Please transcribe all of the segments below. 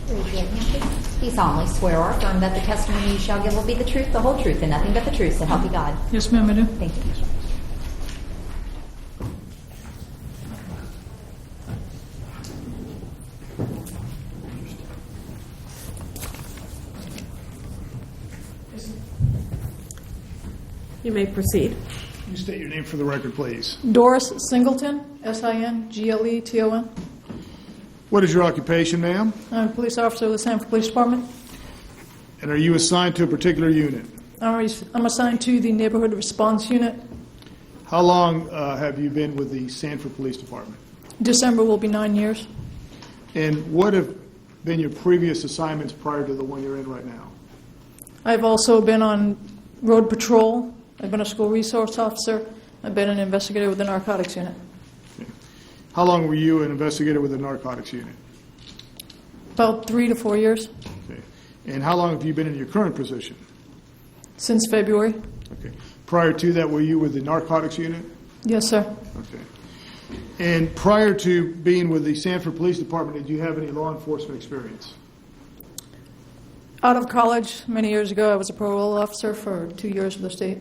Raise your right hand, please. Do you solemnly swear or affirm that the testimony you shall give will be the truth, the whole truth, and nothing but the truth, so help you God? Yes, ma'am, I do. Thank you. You may proceed. Can you state your name for the record, please? Doris Singleton, Singleton. What is your occupation, ma'am? I'm a police officer of the Sanford Police Department. And are you assigned to a particular unit? I'm assigned to the Neighborhood Response Unit. How long have you been with the Sanford Police Department? December will be 9 years. And what have been your previous assignments prior to the one you're in right now? I've also been on road patrol. I've been a school resource officer. I've been an investigator with the narcotics unit. Okay. How long were you an investigator with the narcotics unit? About 3 to 4 years. Okay. And how long have you been in your current position? Since February. Okay. Prior to that, were you with the narcotics unit? Yes, sir. Okay. And prior to being with the Sanford Police Department, did you have any law enforcement experience? Out of college many years ago, I was a parole officer for 2 years with the state.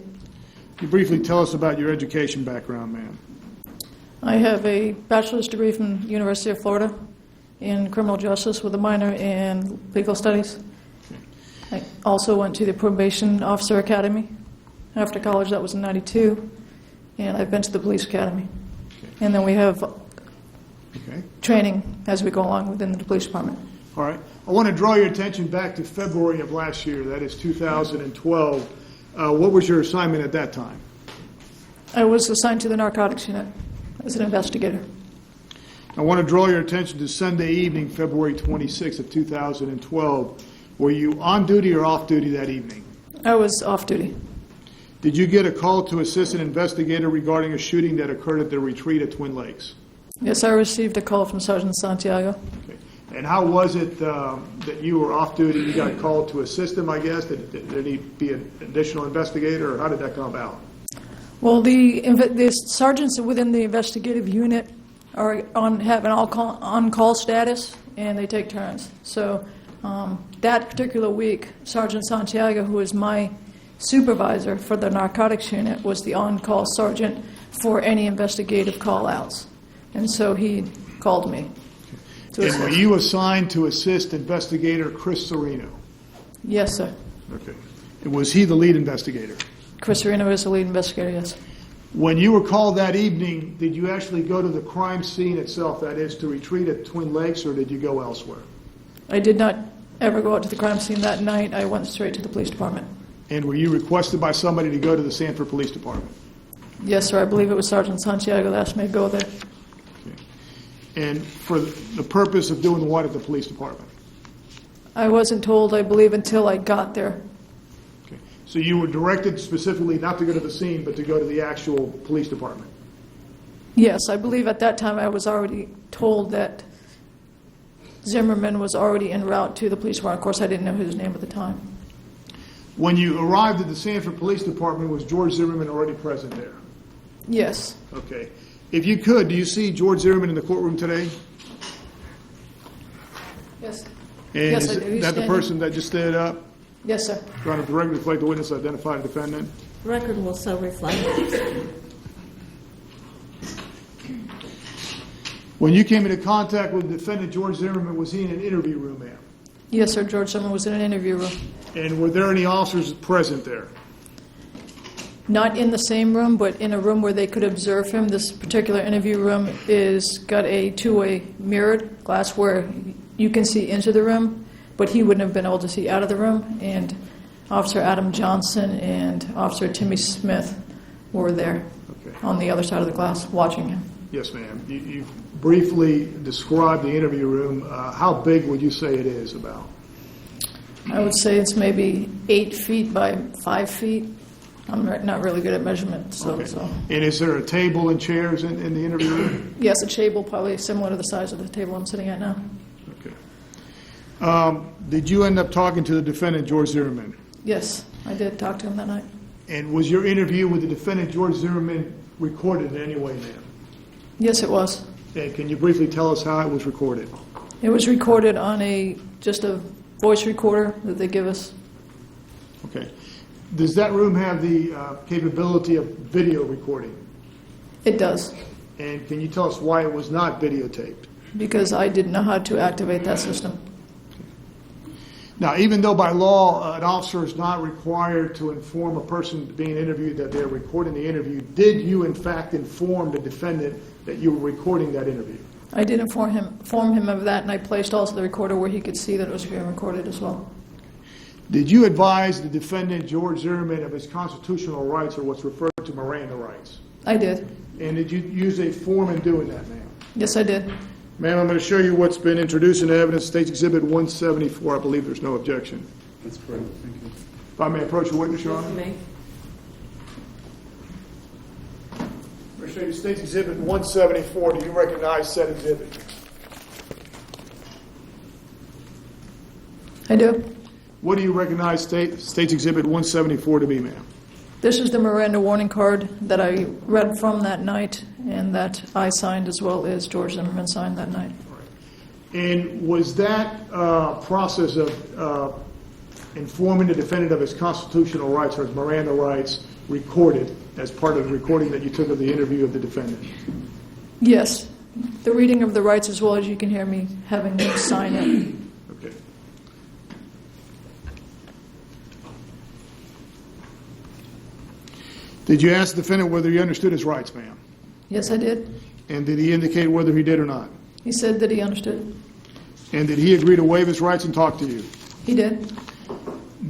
Can you briefly tell us about your education background, ma'am? I have a bachelor's degree from the University of Florida in criminal justice with a minor in legal studies. I also went to the Probation Officer Academy after college. That was in '92, and I've been to the Police Academy. And then we have training as we go along within the police department. All right. I want to draw your attention back to February of last year. That is 2012. What was your assignment at that time? I was assigned to the narcotics unit as an investigator. I want to draw your attention to Sunday evening, February 26th of 2012. Were you on duty or off duty that evening? I was off duty. Did you get a call to assist an investigator regarding a shooting that occurred at the retreat at Twin Lakes? Yes, I received a call from Sergeant Santiago. Okay. And how was it that you were off duty? You got called to assist him, I guess? Did there need to be an additional investigator, or how did that come about? Well, the sergeants within the investigative unit have an on-call status, and they take turns. So that particular week, Sergeant Santiago, who is my supervisor for the narcotics unit, was the on-call sergeant for any investigative call-outs. And so he called me to assist. And were you assigned to assist investigator Chris Serino? Yes, sir. Okay. And was he the lead investigator? Chris Serino is the lead investigator, yes. When you were called that evening, did you actually go to the crime scene itself, that is, to retreat at Twin Lakes, or did you go elsewhere? I did not ever go out to the crime scene that night. I went straight to the police department. And were you requested by somebody to go to the Sanford Police Department? Yes, sir. I believe it was Sergeant Santiago that asked me to go there. Okay. And for the purpose of doing what at the police department? I wasn't told, I believe, until I got there. Okay. So you were directed specifically not to go to the scene, but to go to the actual police department? Yes, I believe at that time I was already told that Zimmerman was already en route to the police department. Of course, I didn't know his name at the time. When you arrived at the Sanford Police Department, was George Zimmerman already present there? Yes. Okay. If you could, do you see George Zimmerman in the courtroom today? Yes. And Yes, I is do. He's that the standing. person that just stood up? Yes, sir. Trying to directly reflect the witness, identify the defendant? The record will so reflect. When you came into contact with defendant George Zimmerman, was he in an interview room, ma'am? Yes, sir. George Zimmerman was in an interview room. And were there any officers present there? Not in the same room, but in a room where they could observe him. This particular interview room is got a two-way mirrored glass where you can see into the room, but he wouldn't have been able to see out of the room. And Officer Adam Johnson and Officer Timmy Smith were there on the other side of the glass watching him. Yes, ma'am. You briefly described the interview room. How big would you say it is about? I would say it's maybe 8 feet by 5 feet. I'm not really good at measurement, so. And is there a table and chairs in the interview room? Yes, a table probably similar to the size of the table I'm sitting at now. Okay. Did you end up talking to the defendant, George Zimmerman? Yes, I did talk to him that night. And was your interview with the defendant, George Zimmerman, recorded in any way, ma'am? Yes, it was. And can you briefly tell us how it was recorded? It was recorded on a just a voice recorder that they give us. Okay. Does that room have the capability of video recording? It does, And can you tell us why it was not videotaped? because I didn't know how to activate that system. Now, even though by law an officer is not required to inform a person being interviewed that they're recording the interview, did you in fact inform the defendant that you were recording that interview? I did inform him of that, and I placed also the recorder where he could see that it was being recorded as well. Did you advise the defendant, George Zimmerman, of his constitutional rights, or what's referred to Miranda rights? I did. And did you use a form in doing that, ma'am? Yes, I did. Ma'am, I'm going to show you what's been introduced into evidence, State's Exhibit 174. I believe there's no objection. That's correct. Thank you. If I may approach the witness, Your Yes, Honor. you may. I'm going to show you State's Exhibit 174. Do you recognize said exhibit? I do. What do you recognize State's Exhibit 174 to be, ma'am? This is the Miranda warning card that I read from that night and that I signed as well as George Zimmerman signed that night. And was that process of informing the defendant of his constitutional rights or his Miranda rights recorded as part of the recording that you took of the interview of the defendant? Yes, the reading of the rights as well as you can hear me having him sign it. Okay. Did you ask the defendant whether he understood his rights, ma'am? Yes, I did. And did he indicate whether he did or not? He said that he understood. And did he agree to waive his rights and talk to you? He did.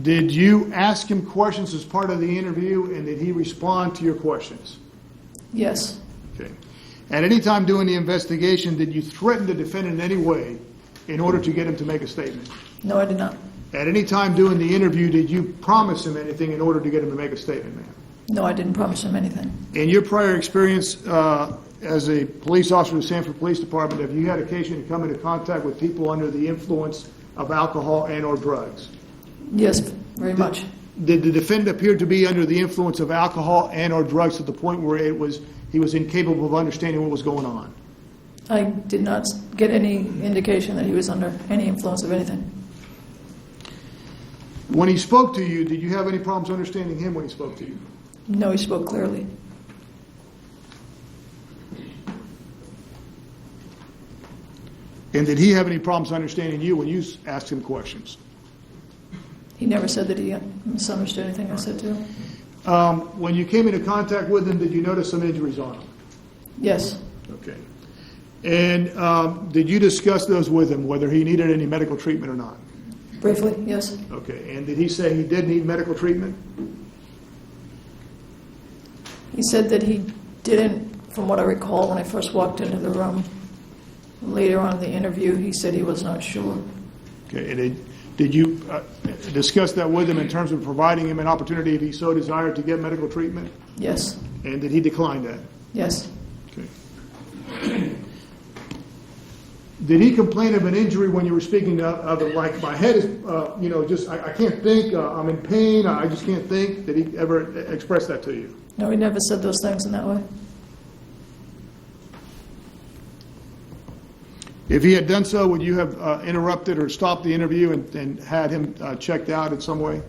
Did you ask him questions as part of the interview, and did he respond to your questions? Yes. Okay. At any time during the investigation, did you threaten the defendant in any way in order to get him to make a statement? No, I did not. At any time during the interview, did you promise him anything in order to get him to make a statement, ma'am? No, I didn't promise him anything. In your prior experience as a police officer with the Sanford Police Department, have you had occasion to come into contact with people under the influence of alcohol and or drugs? Yes, very much. Did the defendant appear to be under the influence of alcohol and or drugs to the point where he was incapable of understanding what was going on? I did not get any indication that he was under any influence of anything. When he spoke to you, did you have any problems understanding him when he spoke to you? No, he spoke clearly. And did he have any problems understanding you when you asked him questions? He never said that he misunderstood anything I said to him. When you came into contact with him, did you notice some injuries on him? Yes. Okay. And did you discuss those with him, whether he needed any medical treatment or not? Briefly, yes. Okay. And did he say he did need medical treatment? He said that he didn't, from what I recall when I first walked into the room. Later on in the interview, he said he was not sure. Okay. And did you discuss that with him in terms of providing him an opportunity, if he so desired, to get medical treatment? Yes. And did he decline that? Yes. Okay. Did he complain of an injury when you were speaking of it, like my head is, just, I can't think, I'm in pain, I just can't think? Did he ever express that to you? No, he never said those things in that way. If he had done so, would you have interrupted or stopped the interview and had him checked out in some way?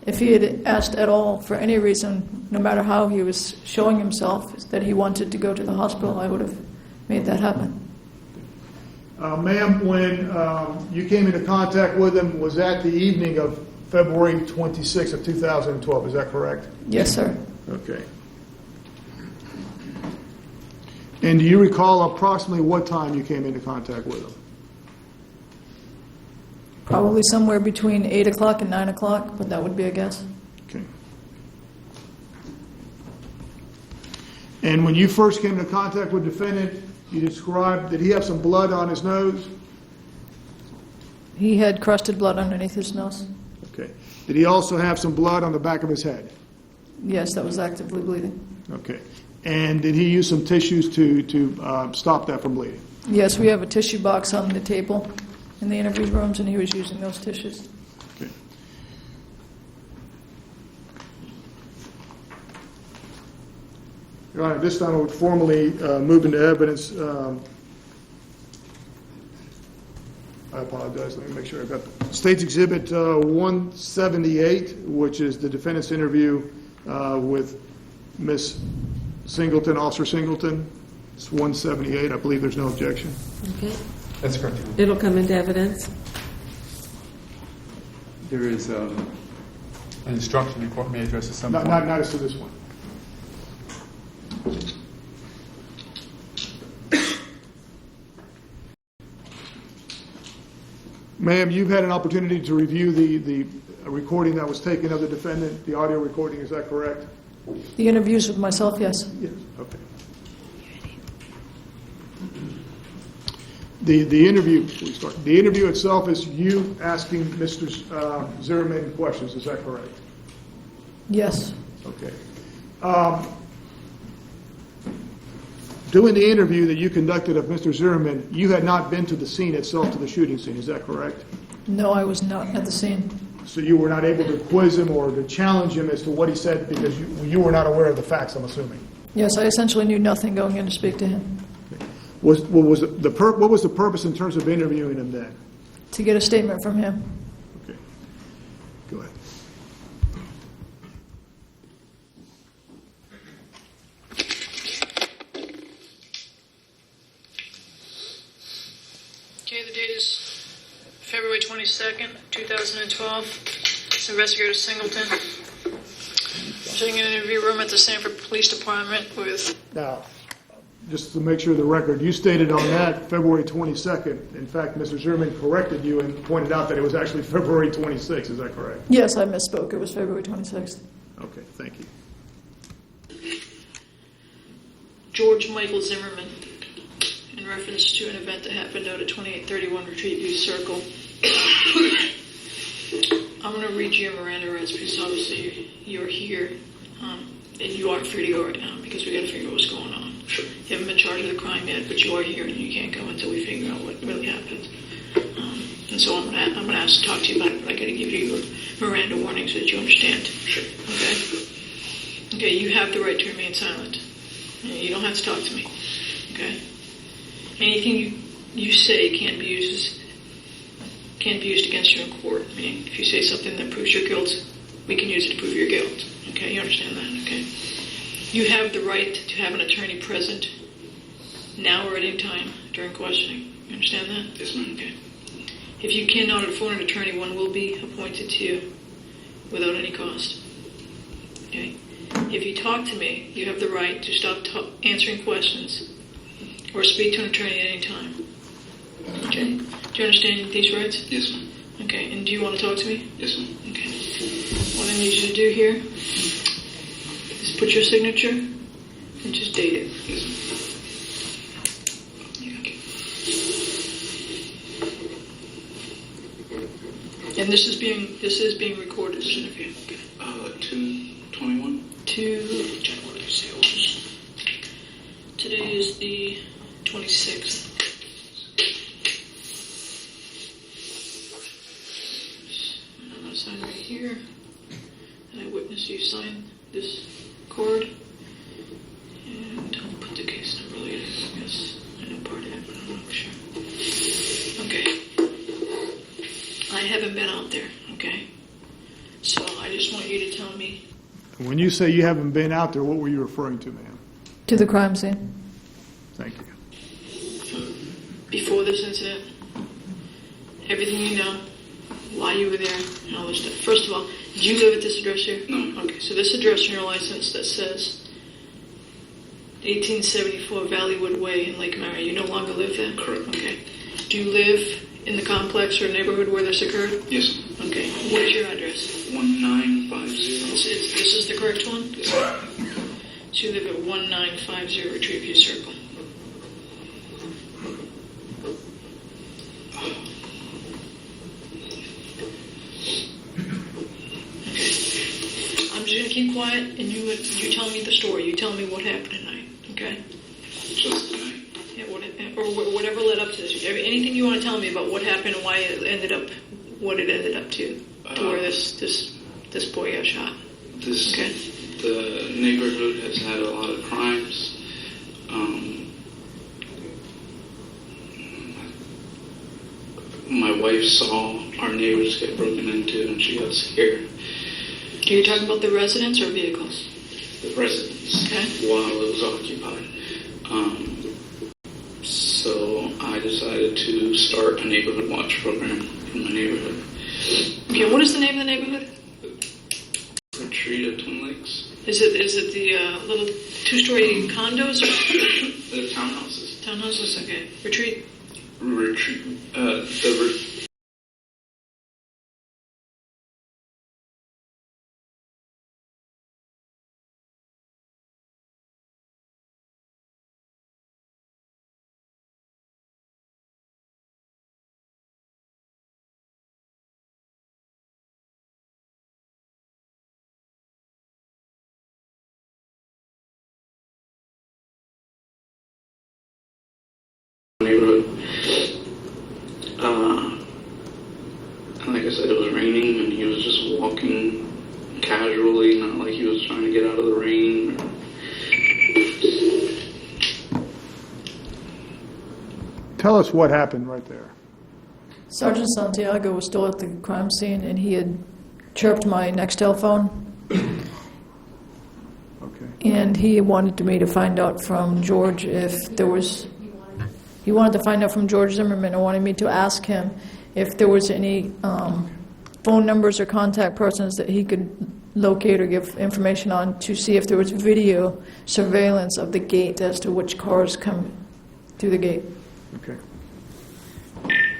If he had asked at all for any reason, no matter how he was showing himself, that he wanted to go to the hospital, I would have made that happen. Ma'am, when you came into contact with him, was that the evening of February 26th of 2012, is that correct? Yes, sir. Okay. And do you recall approximately what time you came into contact with him? Probably somewhere between 8 o'clock and 9 o'clock, but that would be a guess. Okay. And when you first came into contact with the defendant, you described, did he have some blood on his nose? He had crusted blood underneath his nose. Okay. Did he also have some blood on the back of his head? Yes, that was actively bleeding. Okay. And did he use some tissues to stop that from bleeding? Yes, we have a tissue box on the table in the interview rooms, and he was using those tissues. Okay. Your Honor, at this time I would formally move into evidence I apologize, let me make sure I've got, State's Exhibit 178, which is the defendant's interview with Miss Singleton, Officer Singleton. It's 178, I believe there's no objection. Okay. That's correct. It'll come into evidence. There is an instruction the court may address at some point. Not as to this one. Ma'am, you've had an opportunity to review the recording that was taken of the defendant, the audio recording, is that correct? The interviews with myself, yes. Yes. Okay. The interview, we start. The interview itself is you asking Mr. Zimmerman questions, is that correct? Yes. Okay. During the interview that you conducted of Mr. Zimmerman, you had not been to the scene itself, to the shooting scene, is that correct? No, I was not at the scene. So you were not able to quiz him or to challenge him as to what he said because you were not aware of the facts, I'm assuming? Yes, I essentially knew nothing going in to speak to him. What was the purpose in terms of interviewing him then? To get a statement from him. Okay. Go ahead. Okay, the date is February 22nd, 2012. It's Investigator Singleton. Sitting in an interview room at the Sanford Police Department with... Now, just to make sure of the record, you stated on that February 22nd. In fact, Mr. Zimmerman corrected you and pointed out that it was actually February 26th. Is that correct? Yes, I misspoke. It was February 26th. Okay, thank you. George Michael Zimmerman, in reference to an event that happened out at 2831 Retreat View Circle. I'm going to read you your Miranda rights because obviously you're here, and you are free to go right now because we got to figure out what's going on. Sure. You haven't been charged with a crime yet, but you are here and you can't go until we figure out what really happened. And so I'm going to ask to talk to you about it, but I got to give you your Miranda warning so that you understand. Sure. Okay. Okay. You have the right to remain silent. You don't have to talk to me. Okay. Anything you say can't be used against you in court. Meaning, if you say something that proves your guilt, we can use it to prove your guilt. Okay, you understand that? Okay. You have the right to have an attorney present now or at any time during questioning. You understand that? Yes, ma'am. Okay. If you cannot afford an attorney, one will be appointed to you without any cost. Okay. If you talk to me, you have the right to stop answering questions or speak to an attorney at any time. Okay. Do you understand these rights? Yes, ma'am. Okay. And do you want to talk to me? Yes, ma'am. Okay. What I need you to do here is put your signature and just date it. Yes, ma'am. Okay. And this is being recorded, this interview. Okay. 2/21. Today is the 26th. And I'm going to sign right here. And I witness you sign this cord. And I'll put the case number later because I know part of it, but I'm not sure. Okay. I haven't been out there, okay? So I just want you to tell me. When you say you haven't been out there, what were you referring to, ma'am? To the crime scene. Thank you. Before this incident, everything you know, why you were there, and all this stuff. First of all, did you live at this address here? No. Okay, so this address in your license that says 1874 Valleywood Way in Lake Mary, you no longer live there? Correct. Okay. Do you live in the complex or neighborhood where this occurred? Yes, ma'am. Okay. What is your address? 1950. This is the correct one? Yes, ma'am. So you live at 1950 Retreat View Circle. I'm just going to keep quiet, and you tell me the story. You tell me what happened tonight, okay? Just tonight. Yeah, or whatever led up to this. Anything you want to tell me about what happened and why it ended up, what it ended up to where this boy got shot. Okay. The neighborhood has had a lot of crimes. my wife saw our neighbors get broken into and she got scared. Are you talking about the residents or vehicles? The residents, Okay. while it was occupied. So I decided to start a neighborhood watch program in my neighborhood. Okay, what is the name of the neighborhood? Retreat at Twin Lakes. Is it the little two-story condos or The townhouses. townhouses? Okay. Retreat. Retreat. Neighborhood. And like I said, it was raining and he was just walking casually, not like he was trying to get out of the rain. Tell us what happened right there. Sergeant Santiago was still at the crime scene, and he had chirped my Nextel phone, Okay. and he wanted me to find out from George if there was... He wanted to find out from George Zimmerman and wanted me to ask him if there was any phone numbers or contact persons that he could locate or give information on to see if there was video surveillance of the gate as to which cars come through the gate. Okay.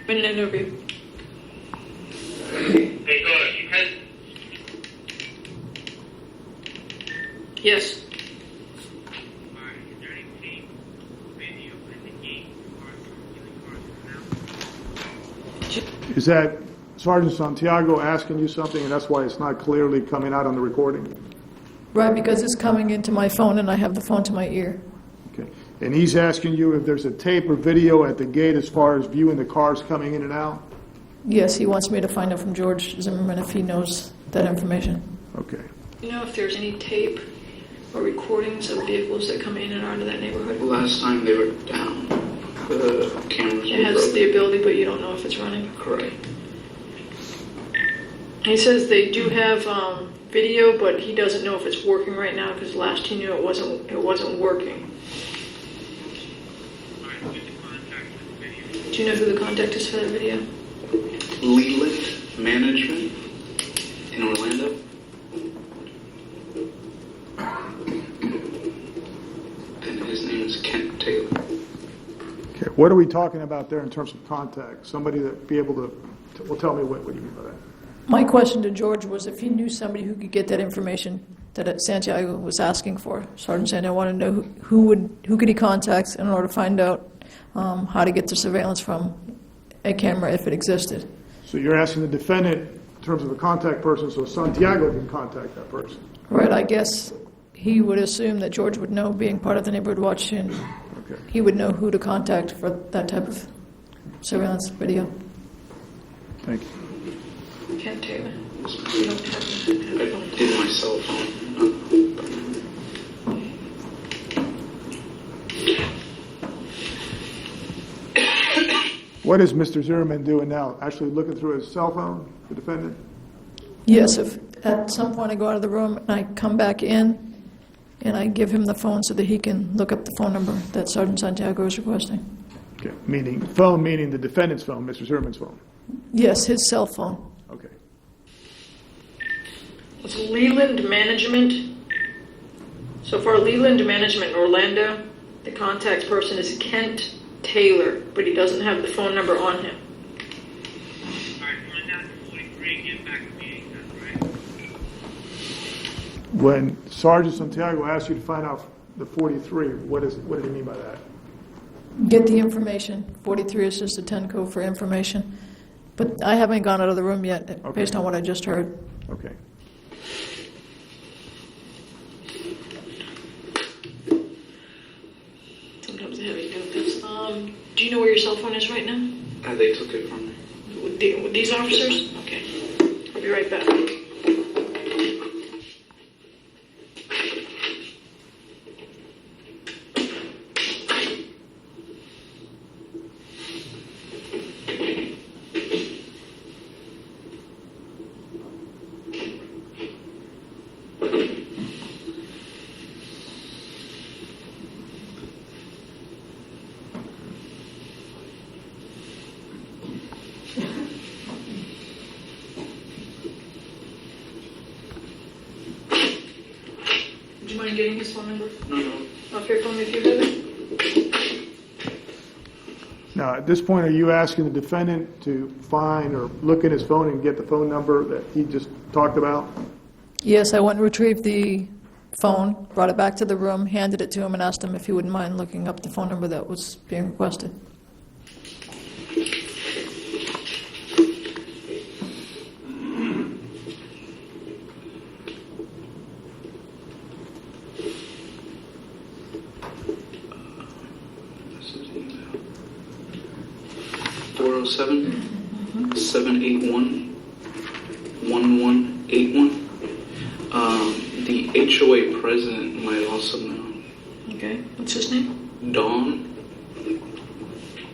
In an interview. Hey, Doris, you had Yes. is there any tape video at the gate cars Is that Sergeant Santiago asking you something, and that's why it's not clearly coming out on the recording? Right, because it's coming into my phone and I have the phone to my ear. Okay. And he's asking you if there's a tape or video at the gate as far as viewing the cars coming in and out? Yes, he wants me to find out from George Zimmerman if he knows that information. Okay. You know if there's any tape or recordings of vehicles that come in and out of that neighborhood? Last time they were down, the cameras It were has broken. the ability, but you don't know if it's running. Correct. He says they do have video, but he doesn't know if it's working right now because last he knew it wasn't working. Alright, who's the contact for the video? Do you know who the contact is for that video? Leland Management in Orlando. And his name is Kent Taylor. Okay. What are we talking about there in terms of contact? Somebody that be able to, well, tell me what do you mean by that? My question to George was if he knew somebody who could get that information that Santiago was asking for. Sergeant Santiago wanted to know who could he contact in order to find out how to get the surveillance from a camera if it existed. So you're asking the defendant in terms of a contact person so Santiago can contact that person? Right, I guess he would assume that George would know, being part of the neighborhood watch, and Okay. he would know who to contact for that type of surveillance video. Thank you. Kent Taylor. I did my cell phone. What is Mr. Zimmerman doing now? Actually looking through his cell phone, the defendant? Yes, if at some point I go out of the room and I come back in and I give him the phone so that he can look up the phone number that Sergeant Santiago is requesting. Okay. Meaning the defendant's phone, Mr. Zimmerman's phone. Yes, his cell phone. Okay. It's Leland Management. So for Leland Management in Orlando, the contact person is Kent Taylor, but he doesn't have the phone number on him. Alright, run down to 43 and get back to me, that's right? When Sergeant Santiago asked you to find out the 43, what did he mean by that? Get the information. 43 is just a 10 code for information. But I haven't gone out of the room yet, Okay. based on what I just heard. Okay. Sometimes they have you do this. Do you know where your cell phone is right now? They took it from me. With these officers? Okay. I'll be right back. you mind getting his phone number No. off your phone if you have it? Now, at this point, are you asking the defendant to find or look in his phone and get the phone number that he just talked about? Yes, I went and retrieved the phone, brought it back to the room, handed it to him, and asked him if he wouldn't mind looking up the phone number that was being requested. This is email. 407-781-1181. The HOA president might also know. Okay. What's his name? Don,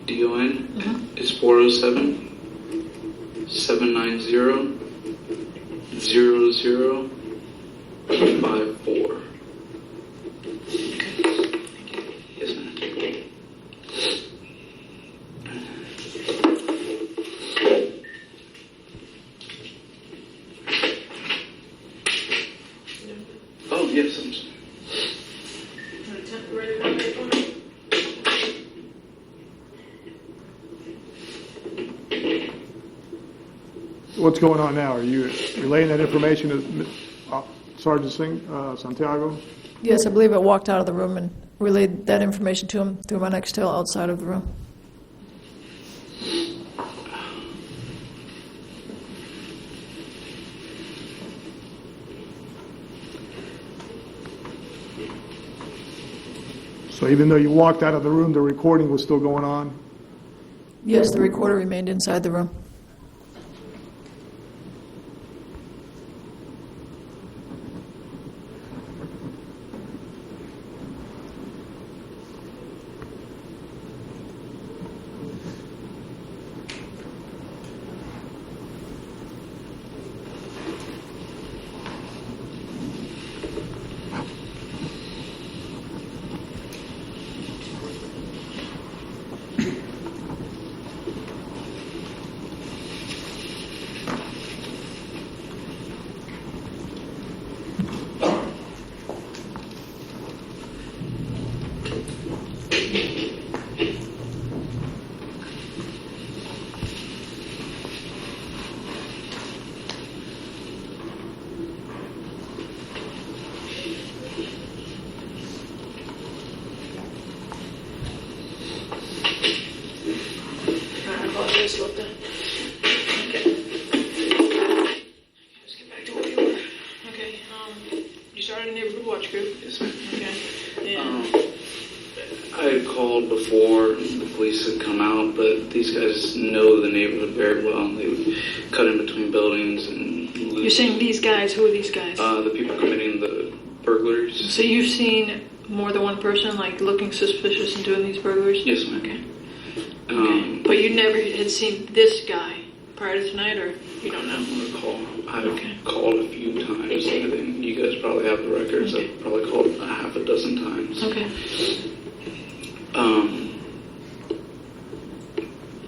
D-O-N, is 407-790-0054. Yes, ma'am. Oh, yes, I'm sorry. Write it down there for me. What's going on now? Are you relaying that information to Sergeant Santiago? Yes, I believe I walked out of the room and relayed that information to him through my Nextel outside of the room. So even though you walked out of the room, the recording was still going on? Yes, the recorder remained inside the room. I apologize about that. Okay. Let's get back to where you were. Okay, you started a neighborhood watch group? Yes, ma'am. Okay. And I had called before, and the police had come out, but these guys know the neighborhood very well, and they would cut in between buildings and you're saying these guys, who are these guys? the people committing the burglaries. So you've seen more than one person, like, looking suspicious and doing these burglaries? Yes, ma'am. Okay. Okay. But you never had seen this guy prior to tonight, or you don't I know? don't recall. I've Okay. called a few times. I think you guys probably have the records. Okay. I've probably called a half a dozen times. Okay.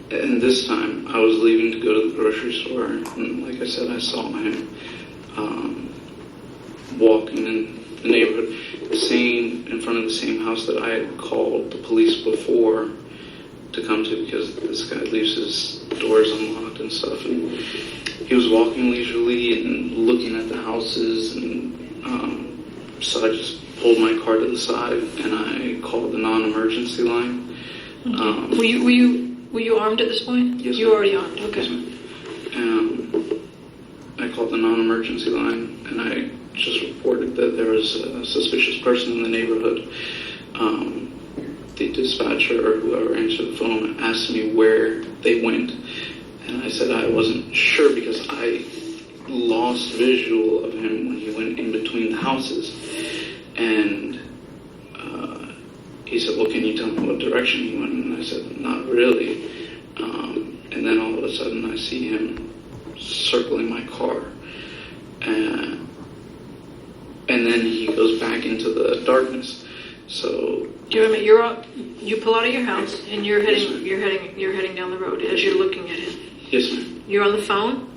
And this time, I was leaving to go to the grocery store, and like I said, I saw him walking in the neighborhood, in front of the same house that I had called the police before to come to, because this guy leaves his doors unlocked and stuff, and he was walking leisurely and looking at the houses, and so I just pulled my car to the side and I called the non-emergency line. Were you armed at this point? Yes, You were ma'am. already armed. Okay. Yes, ma'am. I called the non-emergency line, and I just reported that there was a suspicious person in the neighborhood. The dispatcher or whoever answered the phone asked me where they went, and I said I wasn't sure because I lost visual of him when he went in between the houses. And he said, well, can you tell me what direction he went? And I said, not really. And then all of a sudden I see him circling my car. And then he goes back into the darkness. So You pull out of your house and you're heading down the road as you're looking at him. yes, ma'am. You're on the phone,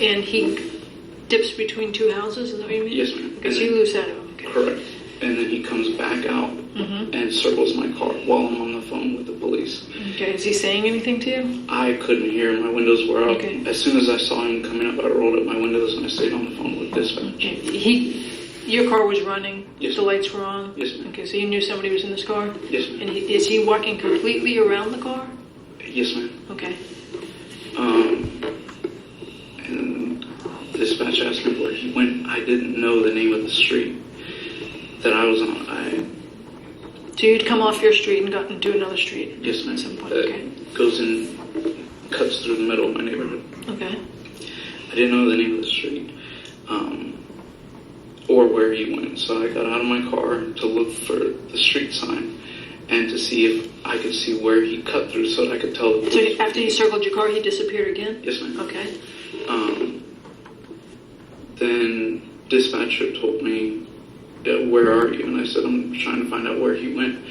and he dips between two houses. Is that what you mean? Yes, ma'am. Because you lose sight of him. Okay. Correct. and then he comes back out and circles my car while I'm on the phone with the police. Okay, is he saying anything to you? I couldn't hear him. My windows were up. Okay. As soon as I saw him coming up, I rolled up my windows and I stayed on the phone with dispatch. Your car was running? Yes, The ma'am. lights were on? Yes, ma'am. Okay, so you knew somebody was in this car? Yes, ma'am. And is he walking completely around the car? Yes, ma'am. Okay. And dispatch asked me where he went. I didn't know the name of the street that I was on. So you'd come off your street and got into another street? Yes, ma'am. At some point, That okay. goes in, cuts through the middle of my neighborhood. Okay. I didn't know the name of the street or where he went. So I got out of my car to look for the street sign and to see if I could see where he cut through so that I could tell. So after you circled your car, he disappeared again? Yes, ma'am. Okay. Then dispatcher told me, where are you? And I said, I'm trying to find out where he went.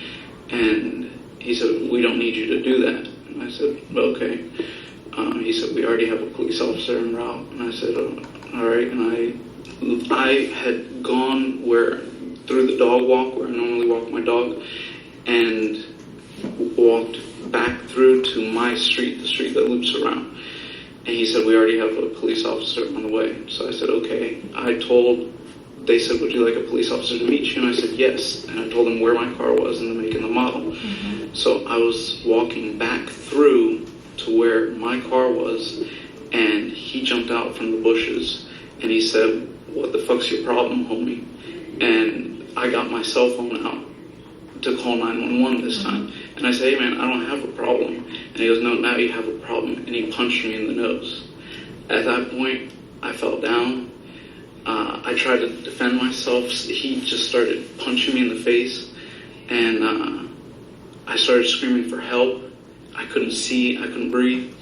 And he said, we don't need you to do that. And I said, okay. He said, we already have a police officer en route. And I said, oh, all right. And I had gone through the dog walk where I normally walk my dog, and walked back through to my street, the street that loops around. And he said, we already have a police officer on the way. So I said, okay. They said, would you like a police officer to meet you? And I said, yes. And I told them where my car was and the make and the model. So I was walking back through to where my car was, and he jumped out from the bushes, and he said, what the fuck's your problem, homie? And I got my cell phone out to call 911 this time. And I said, hey man, I don't have a problem. And he goes, no, now you have a problem. And he punched me in the nose. At that point, I fell down. I tried to defend myself. He just started punching me in the face. And I started screaming for help. I couldn't see, I couldn't breathe.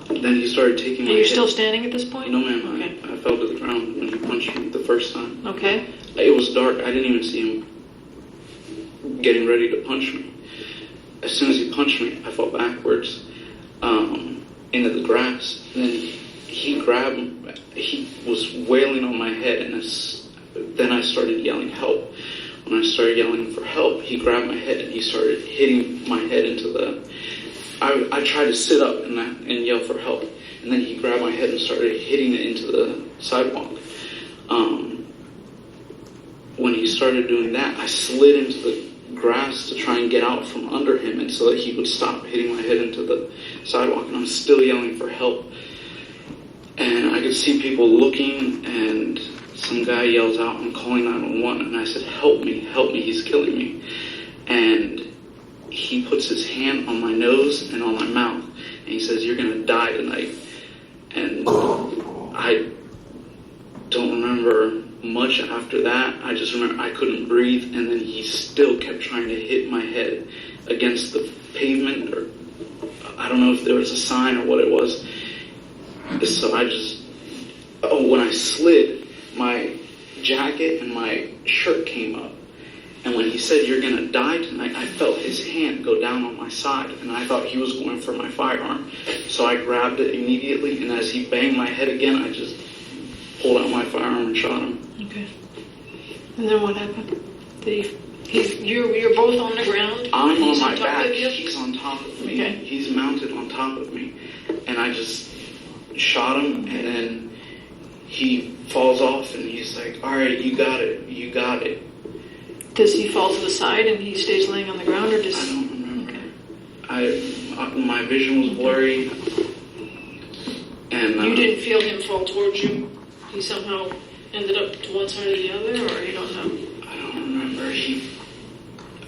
Then he started taking my And you're head. still standing at this point? No, ma'am. Okay. I fell to the ground when he punched me the first time. Okay. It was dark. I didn't even see him getting ready to punch me. As soon as he punched me, I fell backwards into the grass. And then he was wailing on my head, and then I started yelling help. When I started yelling for help, he grabbed my head and he started hitting my head into the... I tried to sit up and yell for help, and then he grabbed my head and started hitting it into the sidewalk. When he started doing that, I slid into the grass to try and get out from under him, and so that he would stop hitting my head into the sidewalk. And I'm still yelling for help, and I could see people looking, and some guy yells out, I'm calling 911, and I said, help me, he's killing me. And he puts his hand on my nose and on my mouth, and he says, you're going to die tonight. And I don't remember much after that. I just remember I couldn't breathe, and then he still kept trying to hit my head against the pavement, or I don't know if there was a sign or what it was. So when I slid, my jacket and my shirt came up. And when he said, you're going to die tonight, I felt his hand go down on my side, and I thought he was going for my firearm. So I grabbed it immediately, and as he banged my head again, I just pulled out my firearm and shot him. Okay. And then what happened? You're both on the ground? I'm He's on my top back. of you? He's on top of me. Okay. He's mounted on top of me. And I just shot him, and then he falls off, and he's like, all right, you got it. Does he fall to the side and he stays laying on the ground, or does... I don't remember. Okay. My vision was blurry. And You didn't feel him fall towards you? He somehow ended up to one side or the other, or you don't know? I don't remember.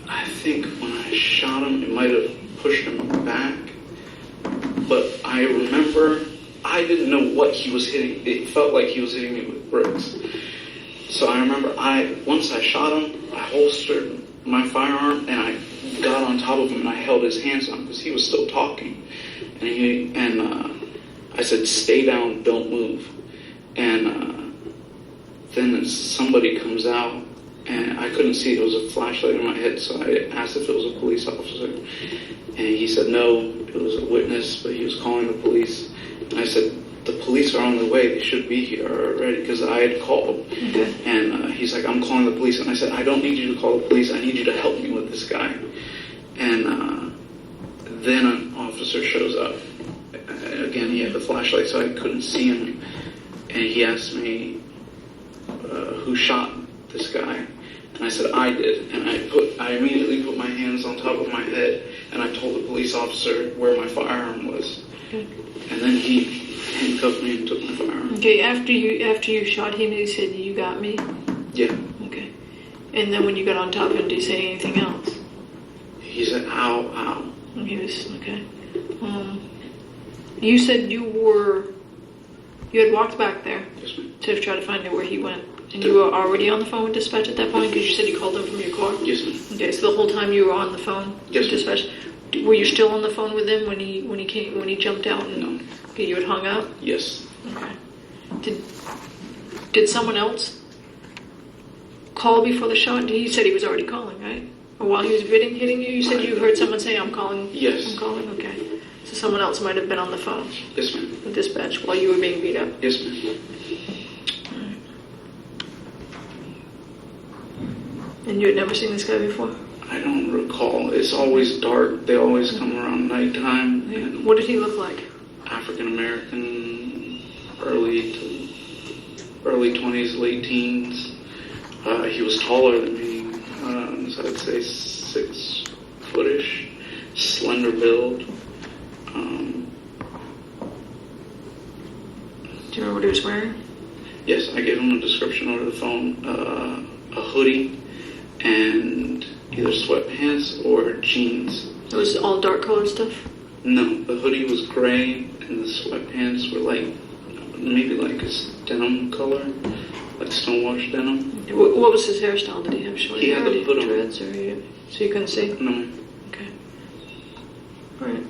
I think when I shot him, it might have pushed him back. But I remember, I didn't know what he was hitting. It felt like he was hitting me with bricks. So I remember, once I shot him, I holstered my firearm and I got on top of him and I held his hands on because he was still talking. And I said, stay down, don't move. And then somebody comes out, and I couldn't see. It was a flashlight in my head, so I asked if it was a police officer. And he said no, it was a witness, but he was calling the police. And I said, the police are on the way. They should be here already because I had called. Okay. And he's like, I'm calling the police. And I said, I don't need you to call the police. I need you to help me with this guy. And then an officer shows up. Again, he had the flashlight, so I couldn't see him. And he asked me who shot this guy. And I said, I did. And I immediately put my hands on top of my head, and I told the police officer where my firearm was. Okay. And then he handcuffed me and took my firearm. Okay, after you shot him, he said, you got me? Yeah. Okay. And then when you got on top of him, did he say anything else? He said, ow, ow. And he was, okay. You said you had walked back there Yes, ma'am. to try to find out where he went. And you were already on the phone with dispatch at that point because you said you called him from your car? Yes, ma'am. Okay, so the whole time you were on the phone Yes, with ma'am. dispatch? Were you still on the phone with him when he jumped out? And, No. Okay, you had hung up? Yes. Okay. Did someone else call before the shot? He said he was already calling, right? Or while he was hitting you, you said you heard someone say, I'm calling? Yes. I'm calling? Okay. So someone else might have been on the phone Yes, ma'am. with dispatch while you were being beat up. Yes, ma'am. And you had never seen this guy before? I don't recall. It's always dark. They always come around nighttime. And What did he look like? African American, early 20s, late teens. He was taller than me, so I'd say 6 footish, slender build. Do you remember what he was wearing? Yes, I gave him a description over the phone. A hoodie and either sweatpants or jeans. It was all dark colored stuff? No, the hoodie was gray and the sweatpants were maybe like a denim color, like stonewash denim. What was his hairstyle? Did he have short He hair? had the Did hood he on. dreads? So you couldn't see? No, Okay. All right.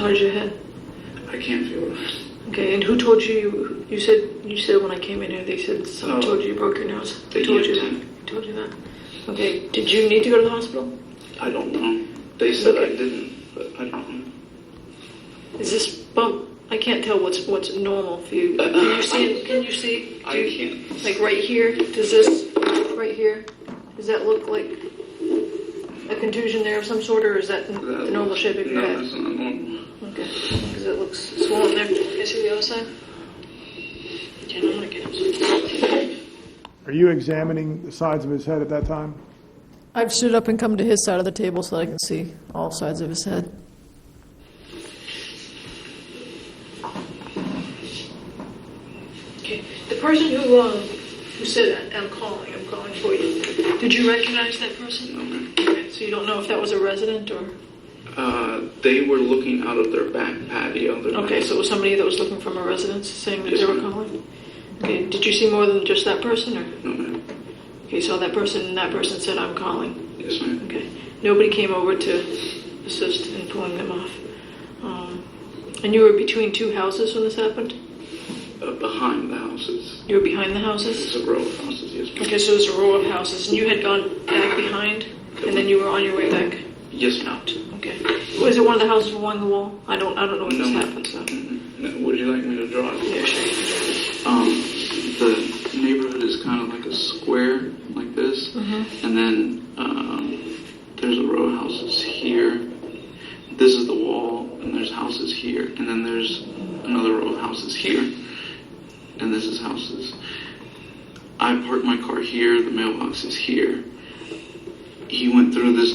How's your head? I can't feel it. Okay, and who told you? You said when I came in here, they said someone told you broke your nose. They The told you EMT. that. Told you that. Okay. Did you need to go to the hospital? I don't know. They said Okay. I didn't, but I don't know. Is this bump? I can't tell what's normal for you. Can you see? Can you see? I can't. Like right here? Does this right here? Does that look like a contusion there of some sort, or is that the normal shape of your No, head? that's not normal. Okay, because it looks swollen there. Can you see the other side? Okay, I'm gonna get him. Are you examining the sides of his head at that time? I've stood up and come to his side of the table so that I can see all sides of his head. Okay, the person who said I'm calling for you. Did you recognize that person? No, ma'am. Okay, so you don't know if that was a resident or? They were looking out of their back patio. Okay, so it was somebody that was looking from a residence saying that Yes, they were ma'am. calling? Okay, did you see more than just that person, or? No, ma'am. Okay, so that person and that person said, I'm calling. Yes, ma'am. Okay, nobody came over to assist in pulling them off. And you were between two houses when this happened? Behind the houses. You were behind the houses? There's a row of houses, yes, ma'am. Okay, so it was a row of houses, and you had gone back behind, and then you were on your way back Yes, ma'am. out. Okay. Was it one of the houses along the wall? I don't know when No, this ma'am. happened, so. No, would you like me to draw it? Yeah, sure. The neighborhood is kind of like a square, like this, Mm-hmm. and then there's a row of houses here. This is the wall, and there's houses here, and then there's another row of houses here, and this is houses. I parked my car here, the mailbox is here. He went through this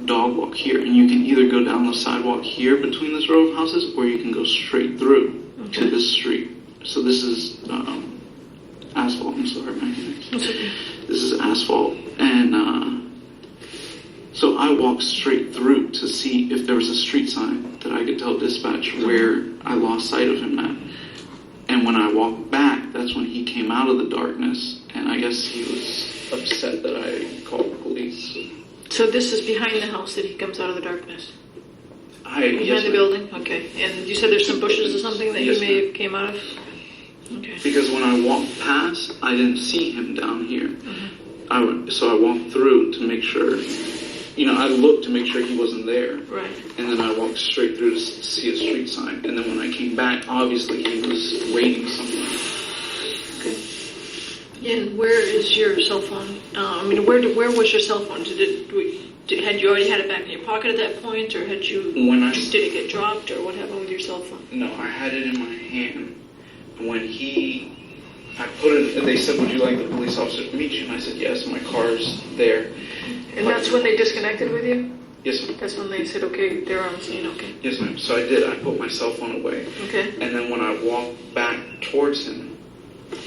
dog walk here, and you can either go down the sidewalk here between this row of houses, or you can go straight through to this street. So this is asphalt. I'm sorry, my hands. That's okay. This is asphalt, and so I walked straight through to see if there was a street sign that I could tell dispatch where I lost sight of him at. And when I walked back, that's when he came out of the darkness, and I guess he was upset that I called the police. So this is behind the house that he comes out of the darkness? Yes, Behind the ma'am. building? Okay. And you said there's some bushes or something that Yes, you may ma'am. have came out of? Okay. Because when I walked past, I didn't see him down here. Mm-hmm. So I walked through to make sure I looked to make sure he wasn't there. Right. And then I walked straight through to see a street sign. And then when I came back, obviously he was waiting somewhere. Okay. And where is your cell phone? Where was your cell phone? Had you already had it back in your pocket at that point, or did it get dropped, or what happened with your cell phone? No, I had it in my hand. When I put it, they said, "Would you like the police officer to meet you?" And I said, "Yes, my car's there." And that's when they disconnected with you? Yes, ma'am. That's when they said, okay, they're on scene, okay. Yes, ma'am. So I did. I put my cell phone away. Okay. And then when I walked back towards him,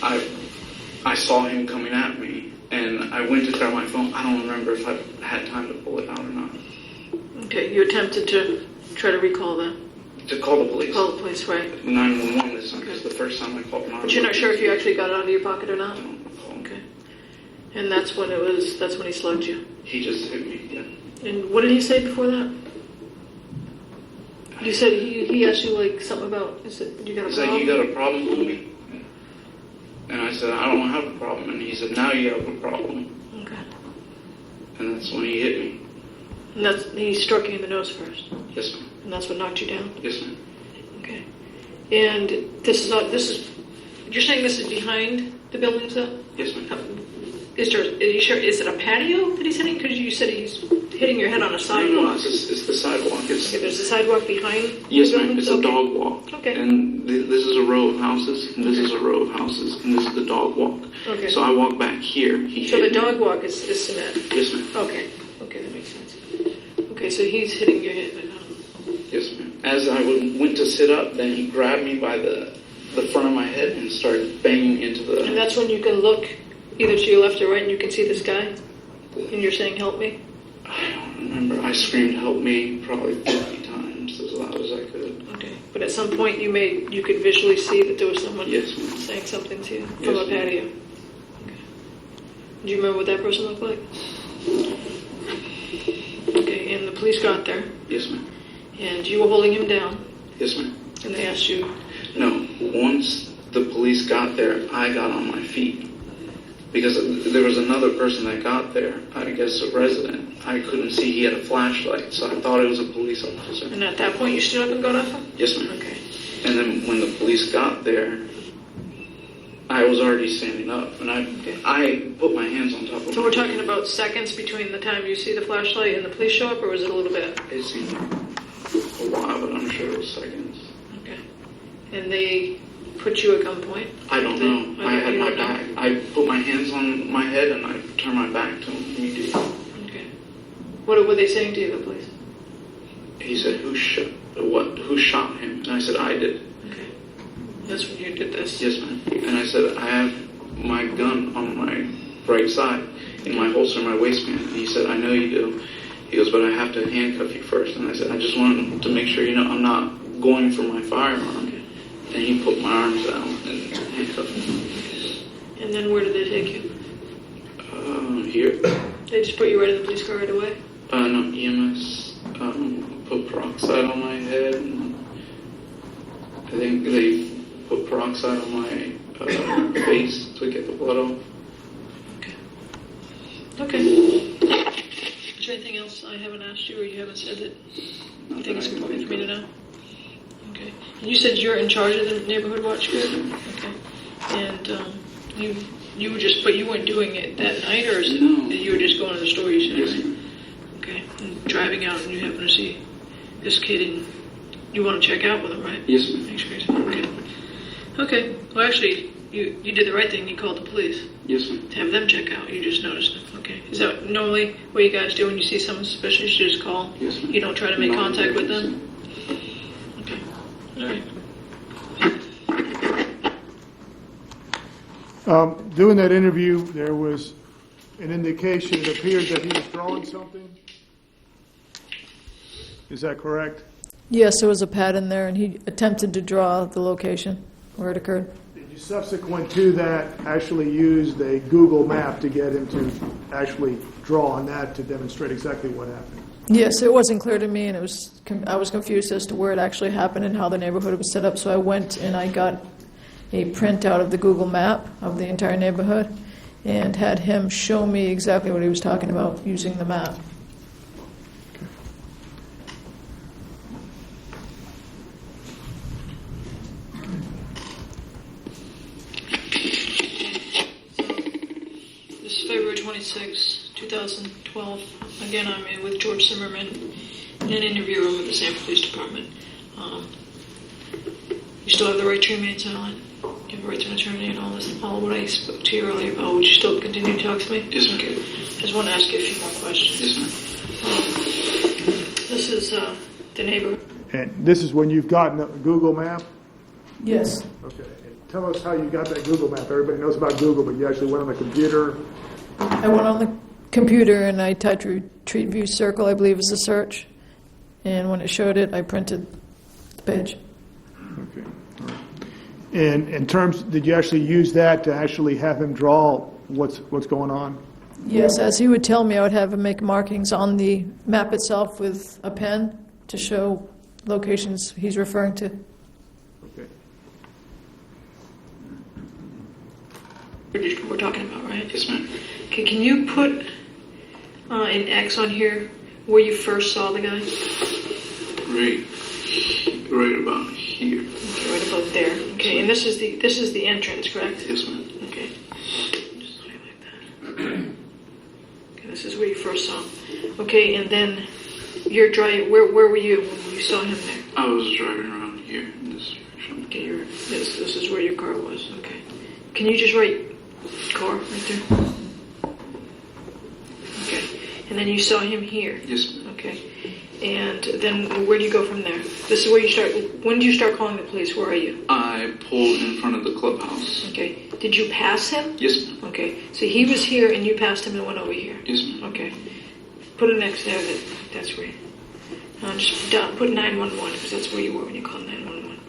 I saw him coming at me, and I went to grab my phone. I don't remember if I had time to pull it out or not. Okay, you attempted to try to recall that. To call the police. Call the police, right. 911 this time, because the first time I called 911. But you're not sure if you actually got it out of your pocket or not? I don't recall. Okay. And that's when he slugged you. He just hit me, yeah. And what did he say before that? You said he asked you like something about, you got a He said, problem? "You got a problem with me?" And I said, "I don't have a problem." And he said, "Now you have a problem." Okay. And that's when he hit me. And he struck you in the nose first. Yes, ma'am. And that's what knocked you down? Yes, ma'am. Okay. And you're saying this is behind the buildings though? Yes, ma'am. Are you sure, is it a patio that he's hitting? Because you said he's hitting your head on a No, sidewalk. it's the sidewalk. Okay, there's a sidewalk behind Yes, the ma'am. buildings? It's a Okay. dog walk. Okay. And this is a row of houses, and this is a row of houses, and this is the dog walk. Okay. So I walk back here. So the dog walk is cement? Yes, ma'am. Okay, that makes sense. Okay, so he's hitting your head. Yes, ma'am. As I went to sit up, then he grabbed me by the front of my head and started banging into the... And that's when you can look either to your left or right and you can see this guy? And you're saying, "Help me"? I don't remember. I screamed, "Help me," probably 50 times, as loud as I could. Okay. But at some point you could visually see that there was someone Yes, ma'am. saying something to you from Yes, a ma'am. patio. Okay. Do you remember what that person looked like? Okay, and the police got there, Yes, ma'am. and you were holding him down, Yes, ma'am. and they asked you, No, once the police got there, I got on my feet. Because there was another person that got there, I guess a resident. I couldn't see, he had a flashlight, so I thought it was a police officer. and at that point you stood up and got off him? Yes, ma'am. Okay. And then when the police got there, I was already standing up, and I put my hands on top of So we're talking about seconds between the time you see the flashlight and the police show up, or was it a little bit? It seemed a while, but I'm sure it was seconds. Okay. And they put you at gunpoint? I don't know. I had my back. I put my hands on my head and I turned my back to him immediately. Okay. What were they saying to you, the police? He said, "Who shot him?" And I said, "I did." Okay. That's when you did this? Yes, ma'am. And I said, "I have my gun on my right side in my holster in my waistband." And he said, "I know you do." He goes, "But I have to handcuff you first." And I said, "I just wanted to make sure I'm not going for my firearm." And he put my arms down and handcuffed me. And then where did they take you? Here. They just put you right in the police car right away? No, EMS put peroxide on my head. And I think they put peroxide on my face to get the blood off. Okay. Is there anything else I haven't asked you or you haven't said that you think is important for me to know? Okay. And you said you're in charge of the neighborhood watch group? Okay. And you were but you weren't doing it that night, or is it No. that you were just going to the store, you said, Yes, right? ma'am. Okay. And driving out and you happen to see this kid and you want to check out with him, right? Yes, ma'am. Make sure he's okay. Okay. Well, actually, you did the right thing. You called the police Yes, ma'am. to have them check out. You just noticed it. Okay. Is that normally what you guys do when you see someone suspicious? You just call? Yes, ma'am. You don't try to make contact with them? Okay. All right. During that interview, there was an indication, it appears that he was drawing something. Is that correct? Yes, there was a pad in there, and he attempted to draw the location where it occurred. Did you subsequent to that actually use a Google map to get him to actually draw on that to demonstrate exactly what happened? Yes, it wasn't clear to me, and I was confused as to where it actually happened and how the neighborhood was set up. So I went and I got a printout of the Google map of the entire neighborhood and had him show me exactly what he was talking about using the map. 26, 2012. Again, I'm in with George Zimmerman in an interview room with the Sanford Police Department. You still have the right to remain silent. You have a right to an attorney and all this, all what I spoke to you earlier about. Would you still continue to talk to me? Yes, ma'am. Okay. Just want to ask you a few more questions. Yes, ma'am. This is the neighbor. And this is when you've gotten a Google map? Yes. Okay. And tell us how you got that Google map. Everybody knows about Google, but you actually went on the computer. I went on the computer and I typed Retreat View Circle, I believe is the search. And when it showed it, I printed the page. Okay. All right. And in terms, did you actually use that to actually have him draw what's going on? Yes, as he would tell me, I would have him make markings on the map itself with a pen to show locations he's referring to. Okay. We're talking about, right? Yes, ma'am. Okay, can you put an X on here where you first saw the guy? Right about here. Okay, right about there. Okay, and this is the entrance, correct? Yes, ma'am. Okay. Just highlight that. Okay, this is where you first saw him. Okay, and then you're driving. Where were you when you saw him there? I was driving around here in this direction. Okay, this is where your car was. Okay. Can you just write car right there? Okay. And then you saw him here. Yes, ma'am. Okay. And then where do you go from there? This is where you start. When do you start calling the police? Where are you? I pulled in front of the clubhouse. Okay. Did you pass him? Yes, ma'am. Okay. So he was here and you passed him and went over here. Yes, ma'am. Okay. Put an X there. That's where. Just put 911 because that's where you were when you called 911.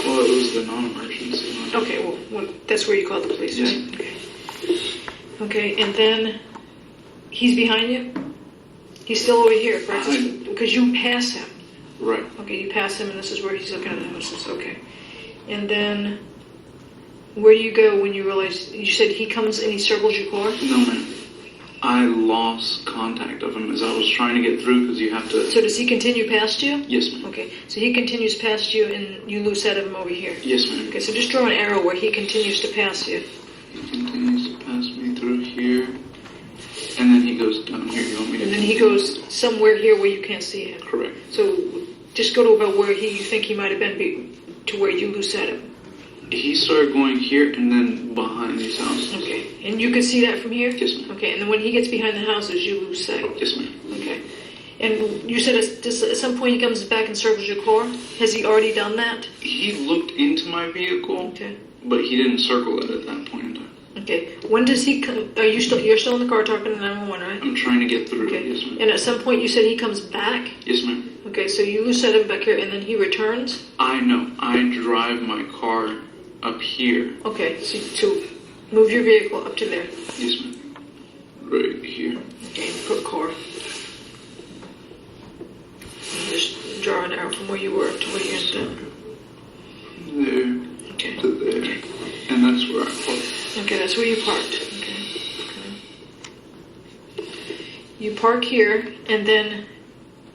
Well, it was the non-emergency line. Okay. Well, that's where you called the police, Yes. right? Okay. And then he's behind you. He's still over here, correct? Because you pass him. Right. Okay, you pass him, and this is where he's looking at the houses. Okay. And then, where do you go when you realize, you said he comes and he circles your car? No, ma'am. I lost contact of him as I was trying to get through because you have to... So does he continue past you? Yes, ma'am. Okay, so he continues past you and you lose sight of him over here? Yes, ma'am. Okay, so just draw an arrow where he continues to pass you. He continues to pass me through here, and then he goes down here. You want me to... And then he goes somewhere here where you can't see him. Correct. So just go to about where you think he might have been to where you lose sight of him. He started going here and then behind these houses. Okay, and you can see that from here? Yes, ma'am. Okay, and then when he gets behind the houses, you lose sight? Yes, ma'am. Okay. And you said at some point he comes back and circles your car? Has he already done that? He looked into my vehicle, Okay. but he didn't circle it at that point in time. Okay. When does he come? You're still in the car talking to 911, right? I'm trying to get through. Okay. Yes, ma'am. And at some point you said he comes back? Yes, ma'am. Okay, so you lose sight of him back here and then he returns? I know. I drive my car up here. Okay, so move your vehicle up to there. Yes, ma'am. Right here. Okay, put car. And just draw an arrow from where you were to where you ended up. There. Okay. To there. Okay. And that's where I parked. Okay, that's where you parked. Okay. You park here, and then,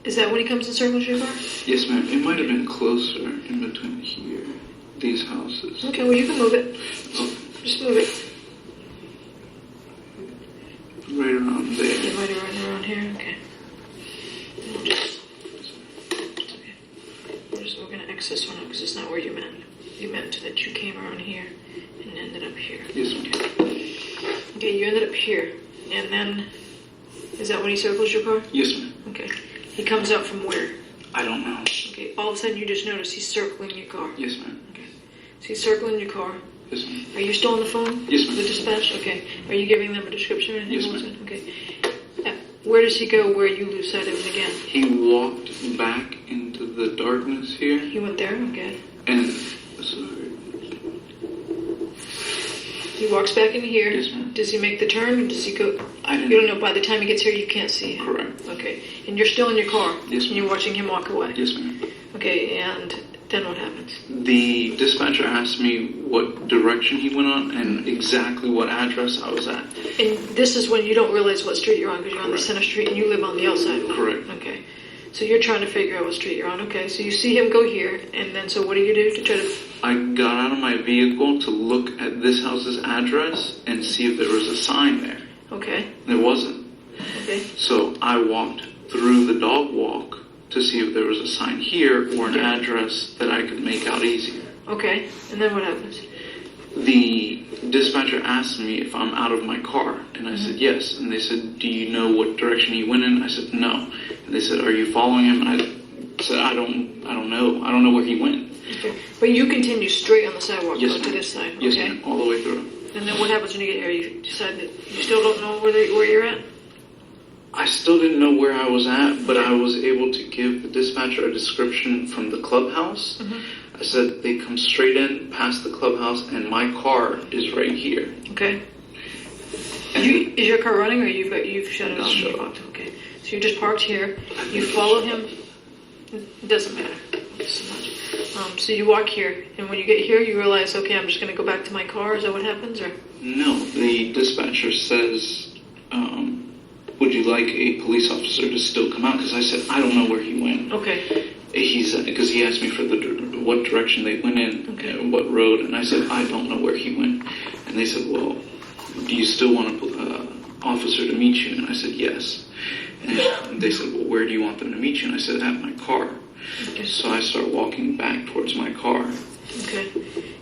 is that when he comes and circles your car? Yes, ma'am. It might have been closer in between here. These houses. Okay, well, you can move it. Oh, Just move it. right around there. You might have run around here. Okay. We're going to X this one out because it's not where you meant. You meant that you came around here and ended up here. Yes, ma'am. Okay, you ended up here. And then, is that when he circles your car? Yes, ma'am. Okay. He comes out from where? I don't know. Okay, all of a sudden you just notice he's circling your car. Yes, ma'am. Okay. So he's circling your car. Yes, ma'am. Are you still on the phone? Yes, ma'am. The dispatch? Okay. Are you giving them a description or anything? Yes, ma'am. Okay. Where does he go where you lose sight of him again? He walked back into the darkness here, He went there? Okay. and sorry. He walks back into here. Yes, ma'am. Does he make the turn or does he go? I didn't. You don't know. By the time he gets here, you can't see him. Correct. Okay. And you're still in your car? Yes, And ma'am. you're watching him walk away? Yes, ma'am. Okay, and then what happens? The dispatcher asked me what direction he went on and exactly what address I was at. And this is when you don't realize what street you're on because you're on the Correct. center street and you live on the outside. Correct. Okay. So you're trying to figure out what street you're on. Okay. So you see him go here, and then so what do you do to try to? I got out of my vehicle to look at this house's address and see if there was a sign there. Okay. It wasn't. Okay. So I walked through the dog walk to see if there was a sign here or an address that I could make out easy. Okay. And then what happens? The dispatcher asked me if I'm out of my car, and I said yes. And they said, "Do you know what direction he went in?" I said no. And they said, "Are you following him?" And I said, I don't know. I don't know where he went. Okay. But you continue straight on the sidewalk Yes, to ma'am. this side. Yes, Okay. ma'am, all the way through. And then what happens when you get here? You decide that you still don't know where you're at? I still didn't know where I was at, but I was able to give the dispatcher a description from the clubhouse. I said they come straight in past the clubhouse, and my car is right here. Okay. And Is your car running, or you've shut it It's off? shut off. Okay. So you're just parked here. You follow him. It doesn't matter so much. So you walk here, and when you get here, you realize, okay, I'm just going to go back to my car. Is that what happens, or? no, the dispatcher says, "Would you like a police officer to still come out?" Because I said I don't know where he went. Okay. Because he asked me for what direction they went in, Okay. what road, and I said I don't know where he went. And they said, "Well, do you still want an officer to meet you?" And I said yes. And they said, "Well, where do you want them to meet you?" And I said, "At my car." Okay. So I start walking back towards my car. Okay.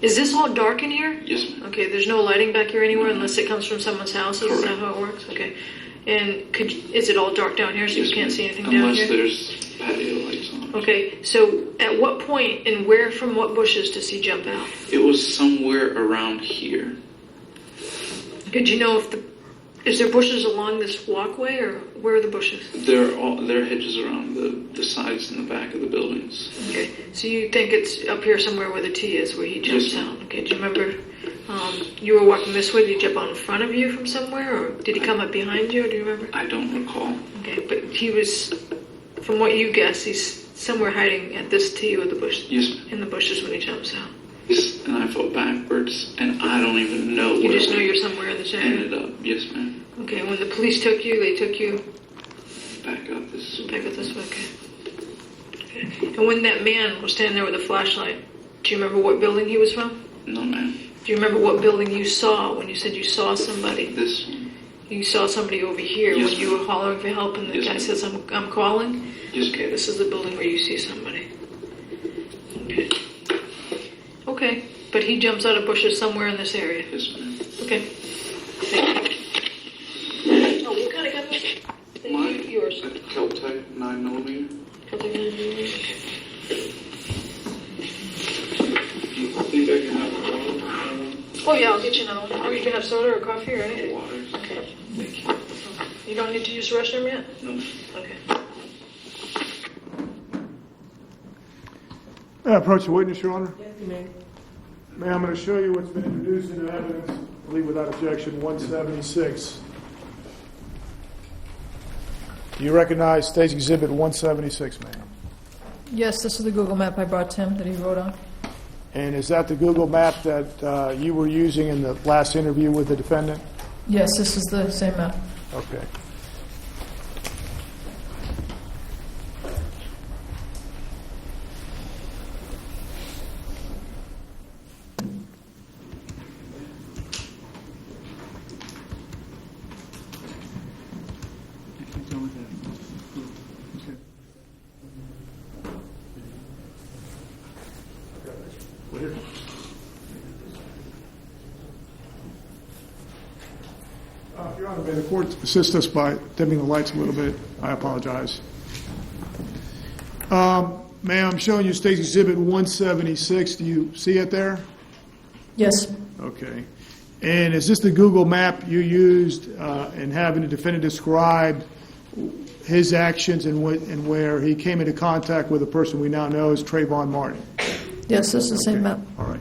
Is this all dark in here? Yes, ma'am. Okay, there's no lighting back here anywhere unless it comes from someone's house? Is that Correct. how it works? Okay. And is it all dark down here so Yes, you can't ma'am. see anything down Unless here? there's patio lights on. Okay, so at what point and where from what bushes does he jump out? It was somewhere around here. Did you know is there bushes along this walkway, or where are the bushes? There are hedges around the sides and the back of the buildings. Okay, so you think it's up here somewhere where the T is, where he jumps Yes, ma'am. out? Okay, do you remember you were walking this way? Did he jump out in front of you from somewhere, or did he come up behind you? Do you remember? I don't recall. Okay, but he was, from what you guess, he's somewhere hiding at this T with the bush, Yes, ma'am. in the bushes when he jumps out. Yes, and I fell backwards, and I don't even know You where just know I you're somewhere in this area. ended up. Yes, ma'am. Okay, when the police took you, they took you Back up this. back up this way. Okay. And when that man was standing there with a flashlight, do you remember what building he was from? No, ma'am. Do you remember what building you saw when you said you saw somebody? This one. You saw somebody over here Yes, when you were hollering for help, and the Yes, guy ma'am. says, I'm calling? Yes, Okay, this is the building where you see somebody. Okay. Okay, but he jumps out of bushes somewhere in this area. Yes, ma'am. Okay. Thank you. Oh, what kind of gun was it? Mine? Yours. Kel-Tec 9mm. Okay. You think I can have water? Oh yeah, I'll get you another one. Or you can have soda or coffee or anything. Water. Okay. Thank you. You don't need to use the restroom yet? No. Okay. May I approach the witness, Your Honor? Yes, you may. Ma'am, I'm going to show you what's been introduced into evidence, I believe without objection, 176. Do you recognize State Exhibit 176, ma'am? Yes, this is the Google map I brought Tim that he wrote on. And is that the Google map that you were using in the last interview with the defendant? Yes, this is the same map. Okay. Your Honor, may the court assist us by dimming the lights a little bit? I apologize. Ma'am, I'm showing you State Exhibit 176. Do you see it there? Yes, Okay. And is this the Google map you used in having the defendant describe his actions and where he came into contact with a person we now know as Trayvon Martin? yes, this is the same map. All right.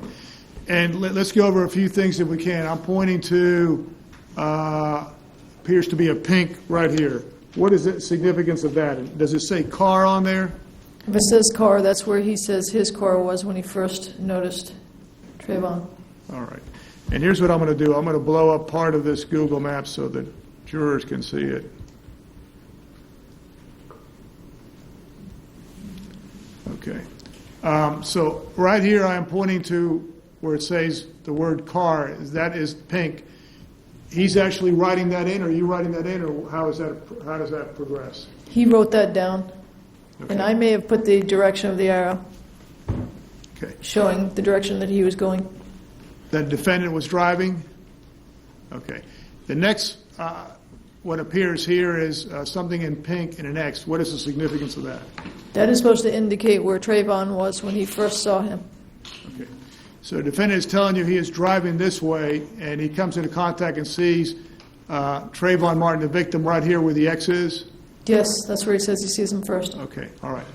And let's go over a few things if we can. I'm pointing to, appears to be a pink right here. What is the significance of that? Does it say car on there? If it says car, that's where he says his car was when he first noticed Trayvon. All right. And here's what I'm going to do. I'm going to blow up part of this Google map so that jurors can see it. Okay. So right here I am pointing to where it says the word car. That is pink. he's actually writing that in, or you writing that in, or how does that progress? He wrote that down, Okay. and I may have put the direction of the arrow, Okay. showing the direction that he was going. The defendant was driving? Okay. The next, what appears here is something in pink and an X. What is the significance of that? That is supposed to indicate where Trayvon was when he first saw him. Okay. So the defendant is telling you he is driving this way, and he comes into contact and sees Trayvon Martin, the victim, right here where the X is? Yes, that's where he says he sees him first. Okay, all right.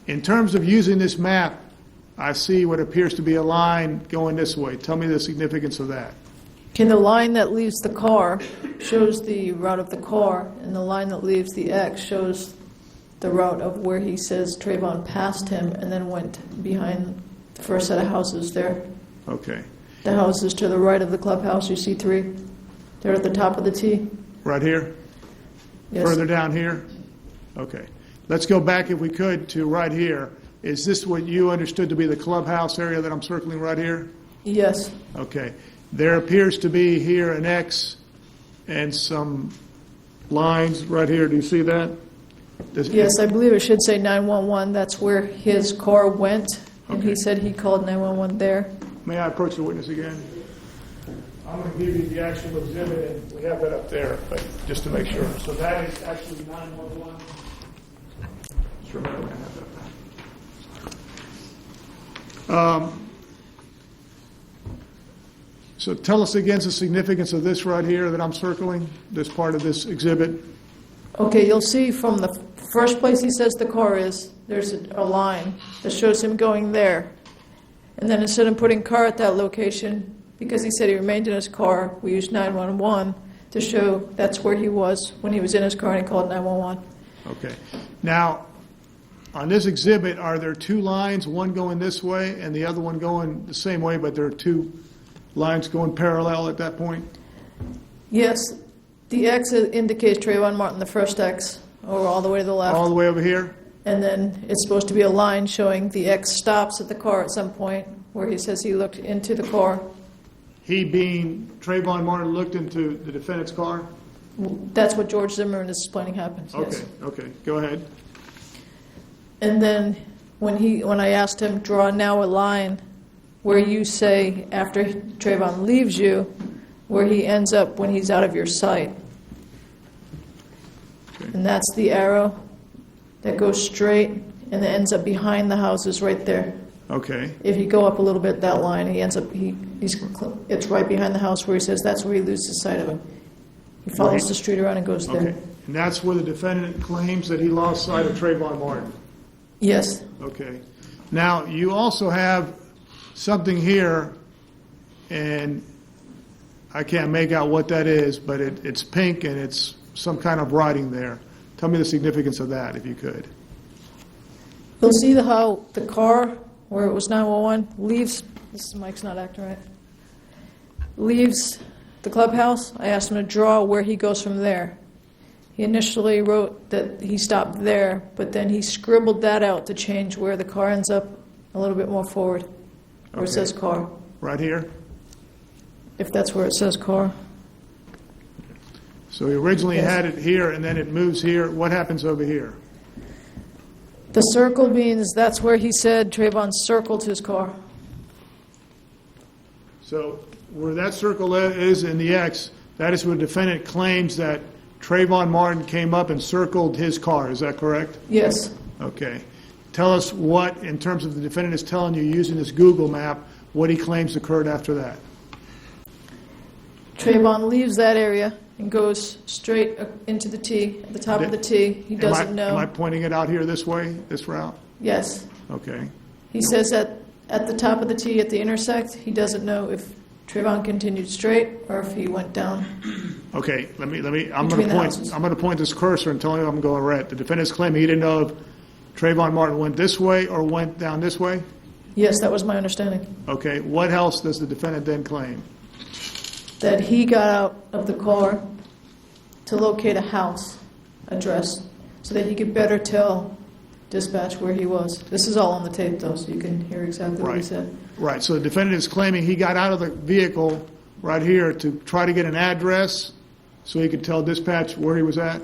In terms of using this map, I see what appears to be a line going this way. Tell me the significance of that. Okay, the line that leaves the car shows the route of the car, and the line that leaves the X shows the route of where he says Trayvon passed him and then went behind the first set of houses there. Okay. The houses to the right of the clubhouse, you see three. They're at the top of the T. Right here? Yes. Further down here? Okay. Let's go back, if we could, to right here. Is this what you understood to be the clubhouse area that I'm circling right here? Yes. Okay. There appears to be here an X and some lines right here. Do you see that? Yes, I believe it should say 911. That's where his car went, and Okay. he said he called 911 there. May I approach the witness again? I'm going to give you the actual exhibit, and we have that up there, but just to make sure. So that is actually 911. Just remember I have that. So tell us again the significance of this right here that I'm circling, this part of this exhibit. Okay, you'll see from the first place he says the car is, there's a line that shows him going there. And then instead of putting car at that location, because he said he remained in his car, we used 911 to show that's where he was when he was in his car and he called 911. Okay. Now, on this exhibit, are there two lines, one going this way and the other one going the same way, but there are two lines going parallel at that point? Yes, the X indicates Trayvon Martin, the first X, over all the way to the left. All the way over here? And then it's supposed to be a line showing the X stops at the car at some point where he says he looked into the car. He being Trayvon Martin looked into the defendant's car? That's what George Zimmerman is explaining happens, yes. Okay, go ahead. And then when I asked him, draw now a line where you say after Trayvon leaves you, where he ends up when he's out of your sight. Okay. And that's the arrow that goes straight and it ends up behind the houses right there. Okay, If you go up a little bit that line, he ends up, it's right behind the house where he says that's where he loses sight of him. He follows the street around and goes there. okay. And that's where the defendant claims that he lost sight of Trayvon Martin? Yes. Okay. Now, you also have something here, and I can't make out what that is, but it's pink and it's some kind of writing there. Tell me the significance of that, if you could. You'll see how the car, where it was 911, leaves, this mic's not acting right, leaves the clubhouse. I asked him to draw where he goes from there. He initially wrote that he stopped there, but then he scribbled that out to change where the car ends up a little bit more forward, where it Okay. says car, Right here? if that's where it says car. So he originally Yes. had it here, and then it moves here. What happens over here? The circle means that's where he said Trayvon circled his car. So where that circle is in the X, that is where the defendant claims that Trayvon Martin came up and circled his car. Is that correct? Yes. Okay. Tell us what, in terms of the defendant is telling you using this Google map, what he claims occurred after that. Trayvon leaves that area and goes straight into the T, at the top of the T. He doesn't know. Am I pointing it out here this way, this route? Yes. Okay. He says that at the top of the T at the intersect, he doesn't know if Trayvon continued straight or if he went down. Okay, I'm Between going the to point, houses. I'm going to point this cursor and tell you I'm going red. The defendant's claiming he didn't know if Trayvon Martin went this way or went down this way? Yes, that was my understanding. Okay, what else does the defendant then claim? That he got out of the car to locate a house address so that he could better tell dispatch where he was. This is all on the tape, though, so you can hear exactly what he Right. said. Right, so the defendant is claiming he got out of the vehicle right here to try to get an address so he could tell dispatch where he was at?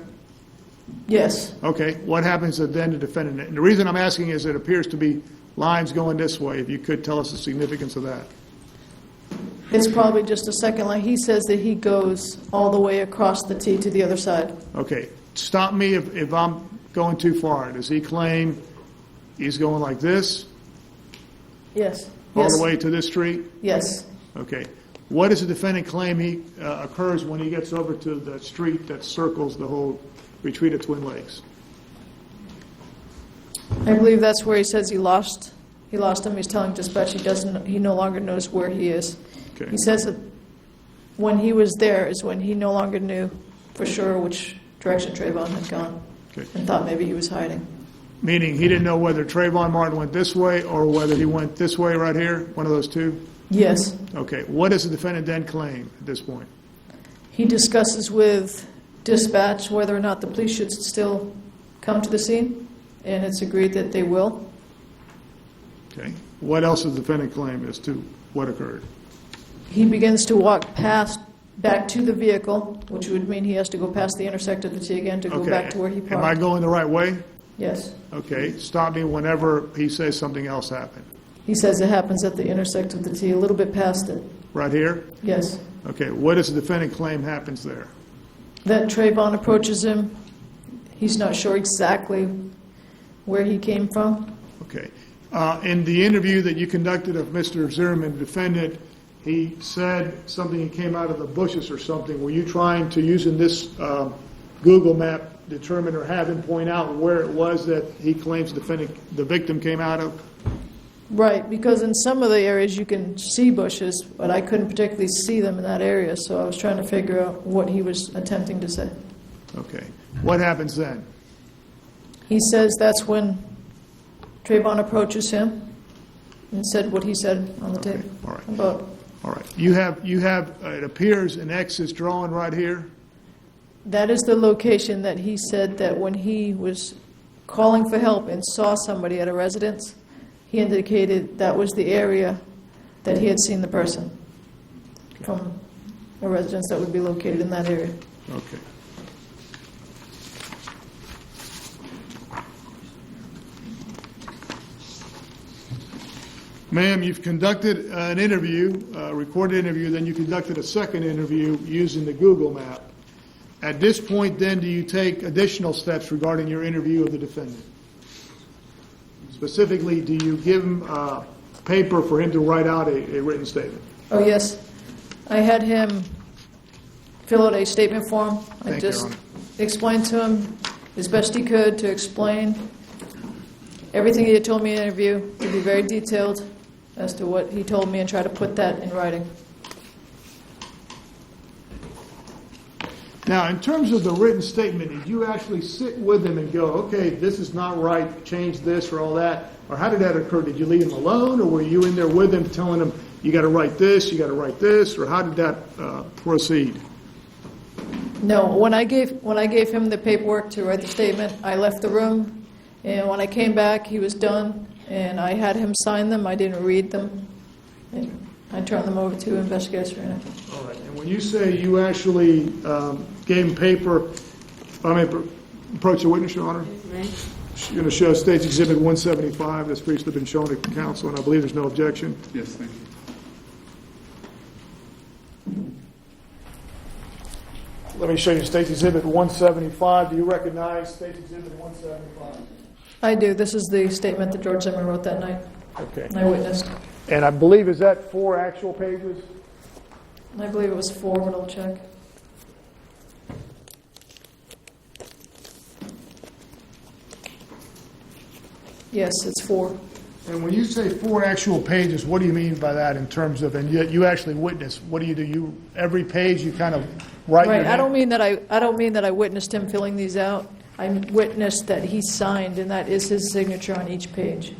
Yes. Okay, what happens to then the defendant? And the reason I'm asking is it appears to be lines going this way. If you could tell us the significance of that. It's probably just a second line. He says that he goes all the way across the T to the other side. Okay, stop me if I'm going too far. Does he claim he's going like this, Yes. all Yes. the way to this street? Yes. Okay. What does the defendant claim he occurs when he gets over to the street that circles the whole retreat of Twin Lakes? I believe that's where he says he lost him. He's telling dispatch he no longer knows where he is. Okay. He says that when he was there is when he no longer knew for sure which direction Trayvon had gone, Okay. and thought maybe he was hiding. Meaning he didn't know whether Trayvon Martin went this way or whether he went this way right here, one of those two? Yes. Okay. What does the defendant then claim at this point? He discusses with dispatch whether or not the police should still come to the scene, and it's agreed that they will. Okay. What else does the defendant claim as to what occurred? He begins to walk back to the vehicle, which would mean he has to go past the intersect of the T again to go Okay. back to where he Am I parked. going the right way? Yes. Okay. Stop me whenever he says something else happened. He says it happens at the intersect of the T, a little bit past it. Right here? Yes. Okay. What does the defendant claim happens there? That Trayvon approaches him. He's not sure exactly where he came from. Okay. In the interview that you conducted of Mr. Zimmerman, the defendant, he said something, he came out of the bushes or something. Were you trying to, using this Google map, determine or have him point out where it was that he claims the victim came out of? Right, because in some of the areas you can see bushes, but I couldn't particularly see them in that area, so I was trying to figure out what he was attempting to say. Okay. What happens then? He says that's when Trayvon approaches him and said what he said on the tape. All right. About, All right. You have it appears an X is drawn right here. that is the location that he said that when he was calling for help and saw somebody at a residence, he indicated that was the area that he had seen the person from a residence that would be located in that area. Okay. Ma'am, you've conducted an interview, a recorded interview, then you conducted a second interview using the Google map. At this point, then, do you take additional steps regarding your interview of the defendant? Specifically, do you give him paper for him to write out a written statement? Oh, yes. I had him fill out a statement form. I Thank you, just Your Honor. explained to him as best he could to explain everything he had told me in the interview, to be very detailed as to what he told me and try to put that in writing. Now, in terms of the written statement, did you actually sit with him and go, okay, this is not right, change this or all that? Or how did that occur? Did you leave him alone, or were you in there with him telling him, you got to write this, you got to write this, or how did that proceed? No, when I gave him the paperwork to write the statement, I left the room, and when I came back, he was done, and I had him sign them. I didn't read them. And I turned them over to Investigator. All right. And when you say you actually gave him paper, approach the witness, Your Honor? You're going to show State's Exhibit 175 that's previously been shown to counsel, and I believe there's no objection. Yes, thank you. Let me show you State's Exhibit 175. Do you recognize State's Exhibit 175? I do. This is the statement that George Zimmerman wrote that night. Okay. I witnessed. And I believe, is that 4 actual pages? I believe it was 4, but I'll check. Yes, it's 4. And when you say 4 actual pages, what do you mean by that in terms of, and yet you actually witness, what do? You every page you kind of write your Right. name? I don't mean that I witnessed him filling these out. I witnessed that he signed, and that is his signature on each page.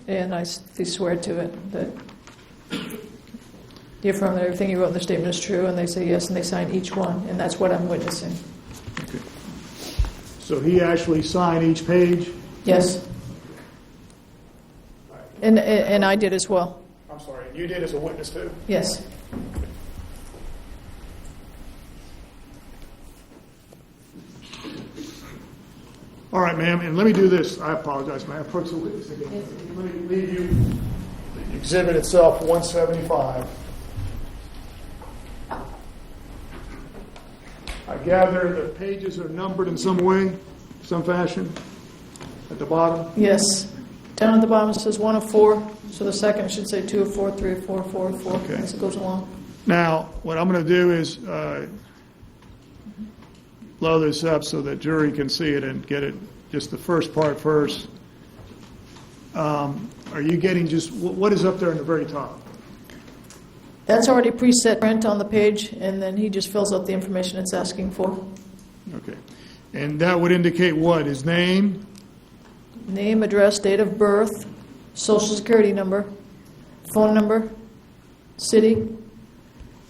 And they swear to it that you affirm that everything you wrote in the statement is true, and they say yes, and they sign each one, and that's what I'm witnessing. Okay. So he actually signed each page? Yes. And I did as well. I'm sorry, you did as a witness too? Yes. All right, ma'am, and let me do this. I apologize, may I approach the witness again? Let me leave you the exhibit itself, 175. I gather the pages are numbered in some way, some fashion, at the bottom? Yes. Down at the bottom it says 1 of 4, so the second should say 2 of 4, 3 of 4, 4 of 4, Okay. as it goes along. Now, what I'm going to do is blow this up so that jury can see it and get it, just the first part first. Are you getting just, what is up there in the very top? That's already preset print on the page, and then he just fills out the information it's asking for. Okay. And that would indicate what? His name? Name, address, date of birth, social security number, phone number, city,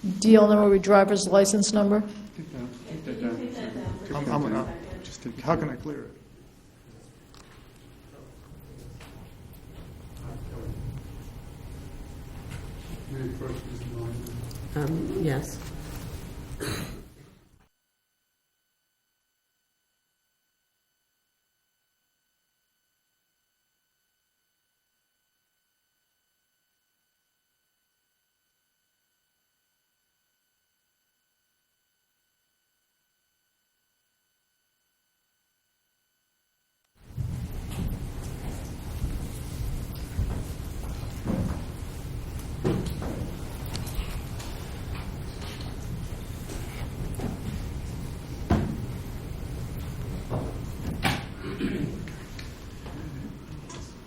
DL number, driver's license number. How can I clear it? Yes.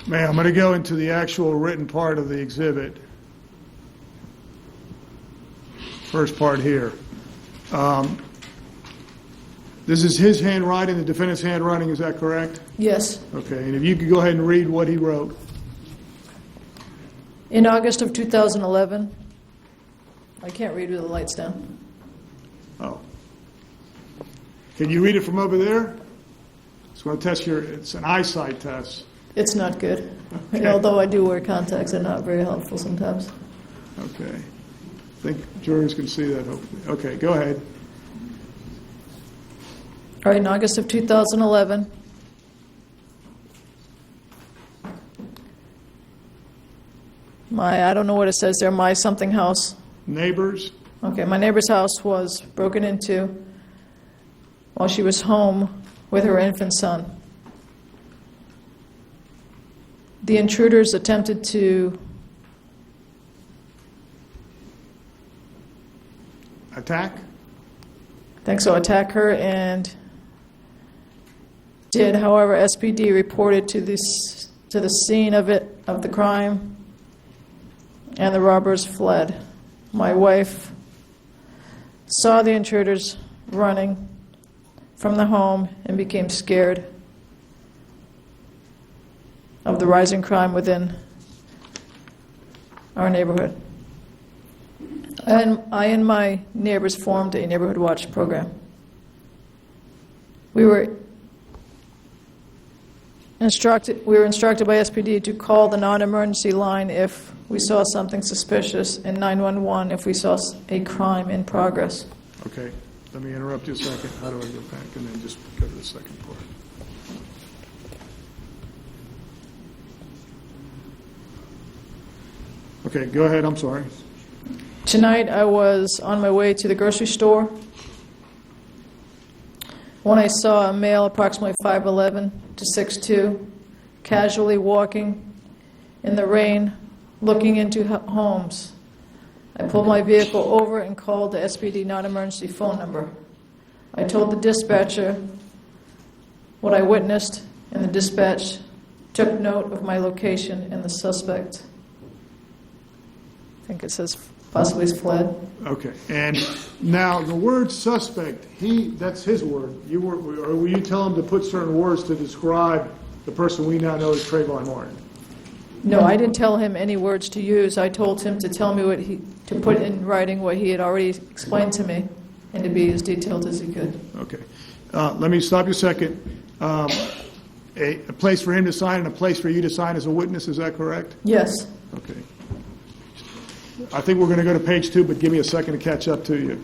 Ma'am, I'm going to go into the actual written part of the exhibit. First part here. This is his handwriting, the defendant's handwriting, is that correct? Yes. Okay, and if you could go ahead and read what he wrote. In August of 2011, I can't read with the lights down. Oh. Can you read it from over there? It's going to test it's an eyesight test. It's not good. Okay. Although I do wear contacts, they're not very helpful sometimes. Okay. I think jurors can see that, hopefully. Okay, go ahead. All right, in August of 2011, I don't know what it says there, my something house. Neighbors? Okay, my neighbor's house was broken into while she was home with her infant son. The intruders attempted to Attack? attack her and did. However, SPD reported to the scene of the crime, and the robbers fled. My wife saw the intruders running from the home and became scared of the rising crime within our neighborhood. And I and my neighbors formed a neighborhood watch program. We were instructed by SPD to call the non-emergency line if we saw something suspicious, and 911 if we saw a crime in progress. Okay, let me interrupt you a second. How do I go back and then just go to the second part? Okay, go ahead, I'm sorry. Tonight I was on my way to the grocery store when I saw a male approximately 5'11" to 6'2", casually walking in the rain, looking into homes. I pulled my vehicle over and called the SPD non-emergency phone number. I told the dispatcher what I witnessed, and the dispatch took note of my location and the suspect. I think it says possibly fled. Okay, and now the word suspect, that's his word. Were you telling him to put certain words to describe the person we now know as Trayvon Martin? No, I didn't tell him any words to use. I told him to tell me to put in writing what he had already explained to me, and to be as detailed as he could. Okay. Let me stop you a second. A place for him to sign and a place for you to sign as a witness, is that correct? Yes. Okay. I think we're going to go to page 2, but give me a second to catch up to you.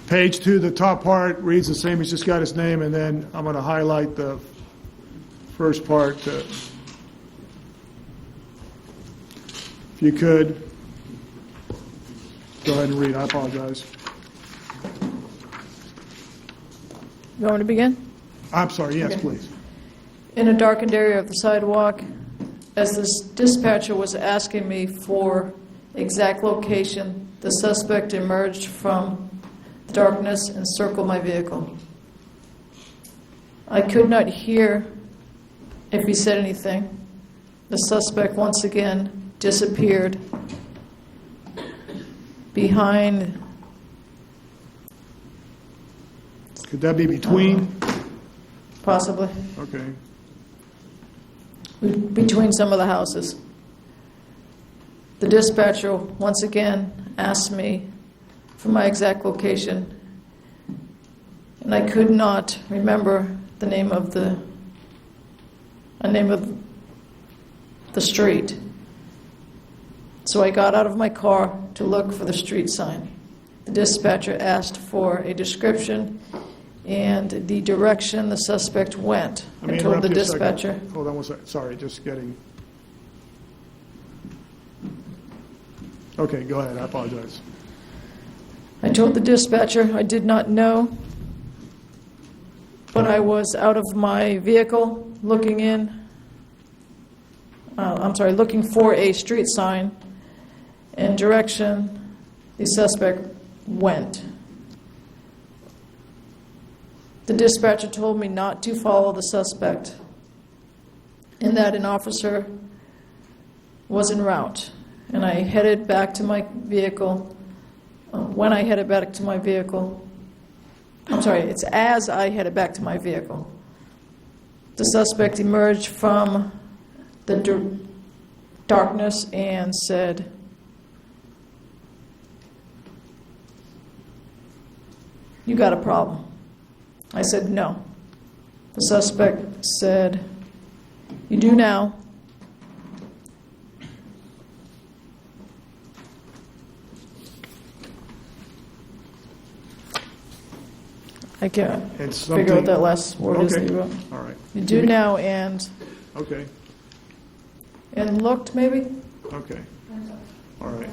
Page 2, the top part reads the same, he's just got his name, and then I'm going to highlight the first part. If you could, go ahead and read, I apologize. You want me to begin? I'm sorry, yes, Okay. please. In a darkened area of the sidewalk, as this dispatcher was asking me for exact location, the suspect emerged from the darkness and circled my vehicle. I could not hear if he said anything. The suspect once again disappeared behind. Could that be between? Possibly. Okay. Between some of the houses. The dispatcher once again asked me for my exact location, and I could not remember the name of the street. So I got out of my car to look for the street sign. The dispatcher asked for a description and the direction the suspect went. Let me I told interrupt the you a second. dispatcher. Hold on one second, sorry, just getting. Okay, go ahead, I apologize. I told the dispatcher I did not know, but I was out of my vehicle looking for a street sign and direction the suspect went. The dispatcher told me not to follow the suspect and that an officer was en route. And I headed back to my vehicle. When I headed back to my vehicle, it's as I headed back to my vehicle, the suspect emerged from the darkness and said, "You got a problem." I said, "No." The suspect said, "You do now." I can't It's figure out something- that last word is that Okay. you wrote. All right, You do now and okay, looked, maybe? okay. All right,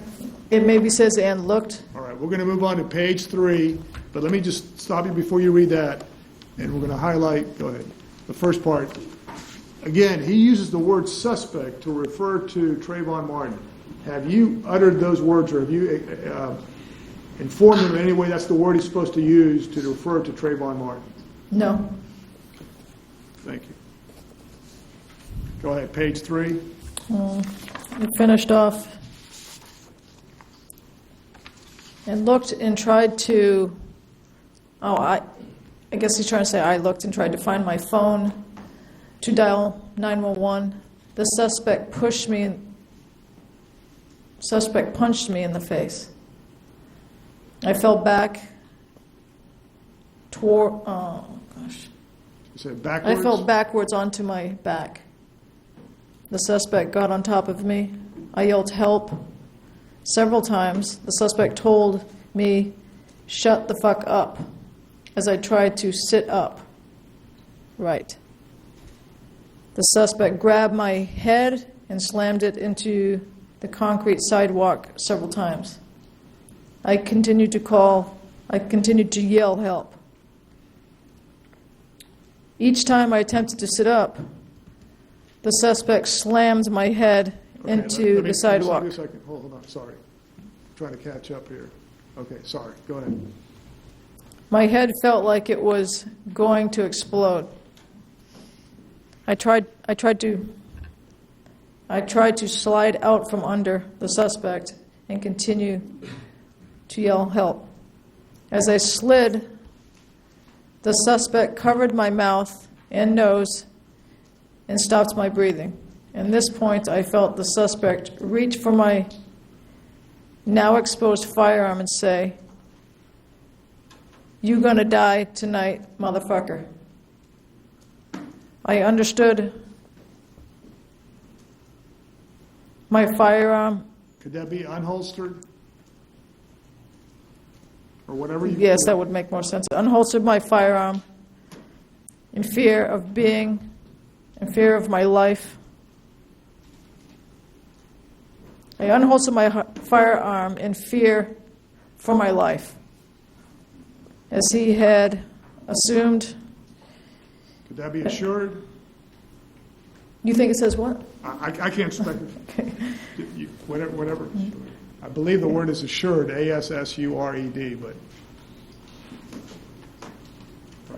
It maybe says and looked. all right, we're going to move on to page 3, but let me just stop you before you read that, and we're going to highlight, go ahead, the first part. Again, he uses the word suspect to refer to Trayvon Martin. Have you uttered those words, or have you informed him in any way that's the word he's supposed to use to refer to Trayvon Martin? No. Thank you. Go ahead, page 3. We finished off and looked and tried to, I guess he's trying to say I looked and tried to find my phone to dial 911. The suspect punched me in the face. I fell back toward, You said I backwards? fell backwards onto my back. The suspect got on top of me. I yelled help several times. The suspect told me, "Shut the fuck up," as I tried to sit up. Right. The suspect grabbed my head and slammed it into the concrete sidewalk several times. I continued to yell help. Each time I attempted to sit up, the suspect slammed my head Okay, into let me the sidewalk. Wait a second, hold on, sorry. I'm trying to catch up here. Okay, sorry, go ahead. My head felt like it was going to explode. I tried to slide out from under the suspect and continue to yell help. As I slid, the suspect covered my mouth and nose and stopped my breathing. At this point, I felt the suspect reach for my now exposed firearm and say, "You gonna die tonight, motherfucker." I understood my firearm. Could that be unholstered? or whatever you... Yes, that would make more sense. Unholstered my firearm in fear of my life. I unholstered my firearm in fear for my life, as he had assumed. Could that be assured? You think it says what? I can't speculate. Okay. Whatever. I believe the word is assured, A-S-S-U-R-E-D, but...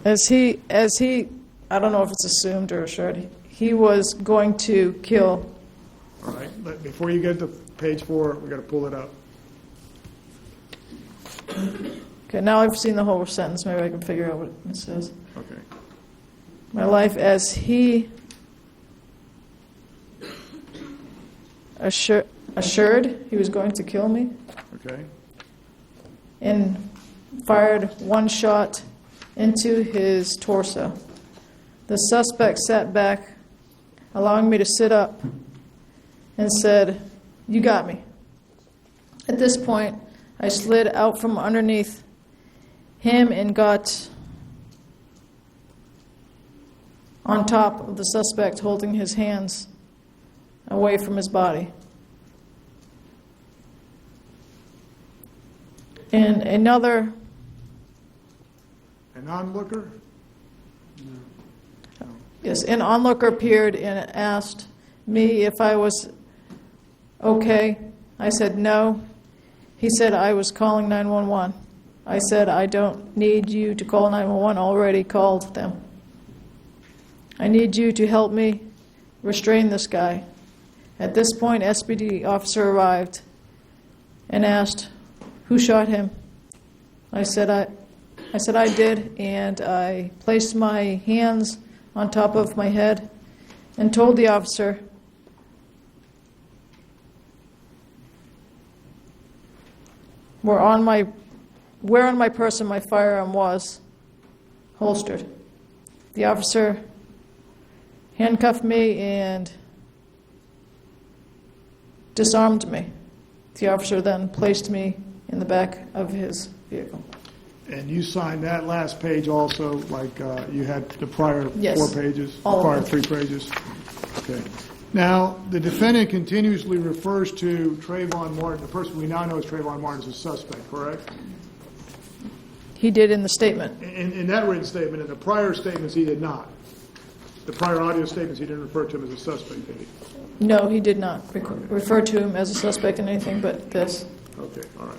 As he, I don't know if it's assumed or assured, he was going to kill. All right, but before you get to page 4, we got to pull it up. Okay, now I've seen the whole sentence. Maybe I can figure out what it says. Okay. My life as he assured he was going to kill me, Okay. and fired one shot into his torso. The suspect sat back, allowing me to sit up, and said, "You got me." At this point, I slid out from underneath him and got on top of the suspect, holding his hands away from his body. And another... An onlooker? Yes, an onlooker appeared and asked me if I was okay. I said no. He said I was calling 911. I said I don't need you to call 911. I already called them. I need you to help me restrain this guy. At this point, SPD officer arrived and asked, "Who shot him?" I said I did, and I placed my hands on top of my head and told the officer, where on my person my firearm was holstered. The officer handcuffed me and disarmed me. The officer then placed me in the back of his vehicle. And you signed that last page also, like you had the prior Yes. 4 pages? All of prior them. 3 pages? Okay. Now, the defendant continuously refers to Trayvon Martin, the person we now know as Trayvon Martin, as a suspect, correct? He did in the statement. In that written statement, in the prior statements, he did not. The prior audio statements, he didn't refer to him as a suspect, did he? No, he did not refer to him as a suspect in anything but this. Okay, all right.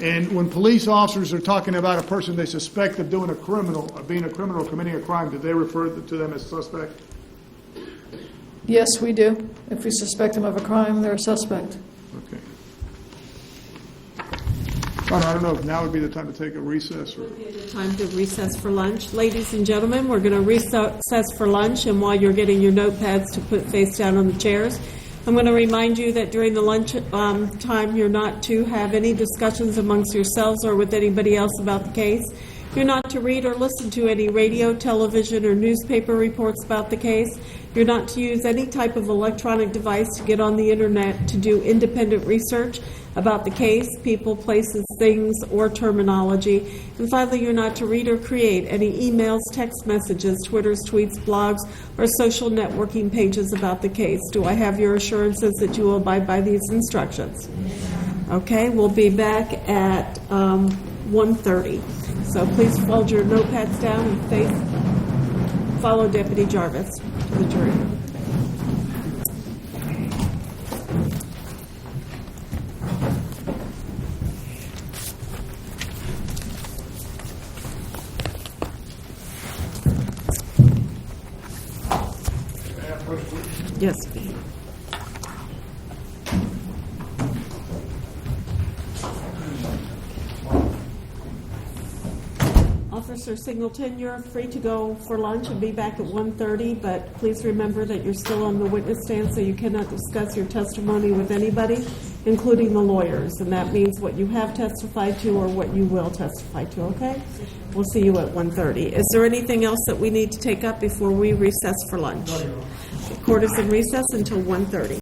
And when police officers are talking about a person they suspect of being a criminal, committing a crime, do they refer to them as suspect? Yes, we do. If we suspect them of a crime, they're a suspect. Okay. I don't know if now would be the time to take a recess or... Time to recess for lunch. Ladies and gentlemen, we're going to recess for lunch, and while you're getting your notepads to put face down on the chairs, I'm going to remind you that during the lunch time, you're not to have any discussions amongst yourselves or with anybody else about the case. You're not to read or listen to any radio, television, or newspaper reports about the case. You're not to use any type of electronic device to get on the internet to do independent research about the case, people, places, things, or terminology. And finally, you're not to read or create any emails, text messages, Twitters, tweets, blogs, or social networking pages about the case. Do I have your assurances that you will abide by these instructions? Okay, we'll be back at 1:30. So please fold your notepads down and follow Deputy Jarvis to the jury. Yes. Officer Singleton, you're free to go for lunch and be back at 1:30, but please remember that you're still on the witness stand, so you cannot discuss your testimony with anybody, including the lawyers, and that means what you have testified to or what you will testify to, okay? We'll see you at 1:30. Is there anything else that we need to take up before we recess for lunch? The court is in recess until 1:30.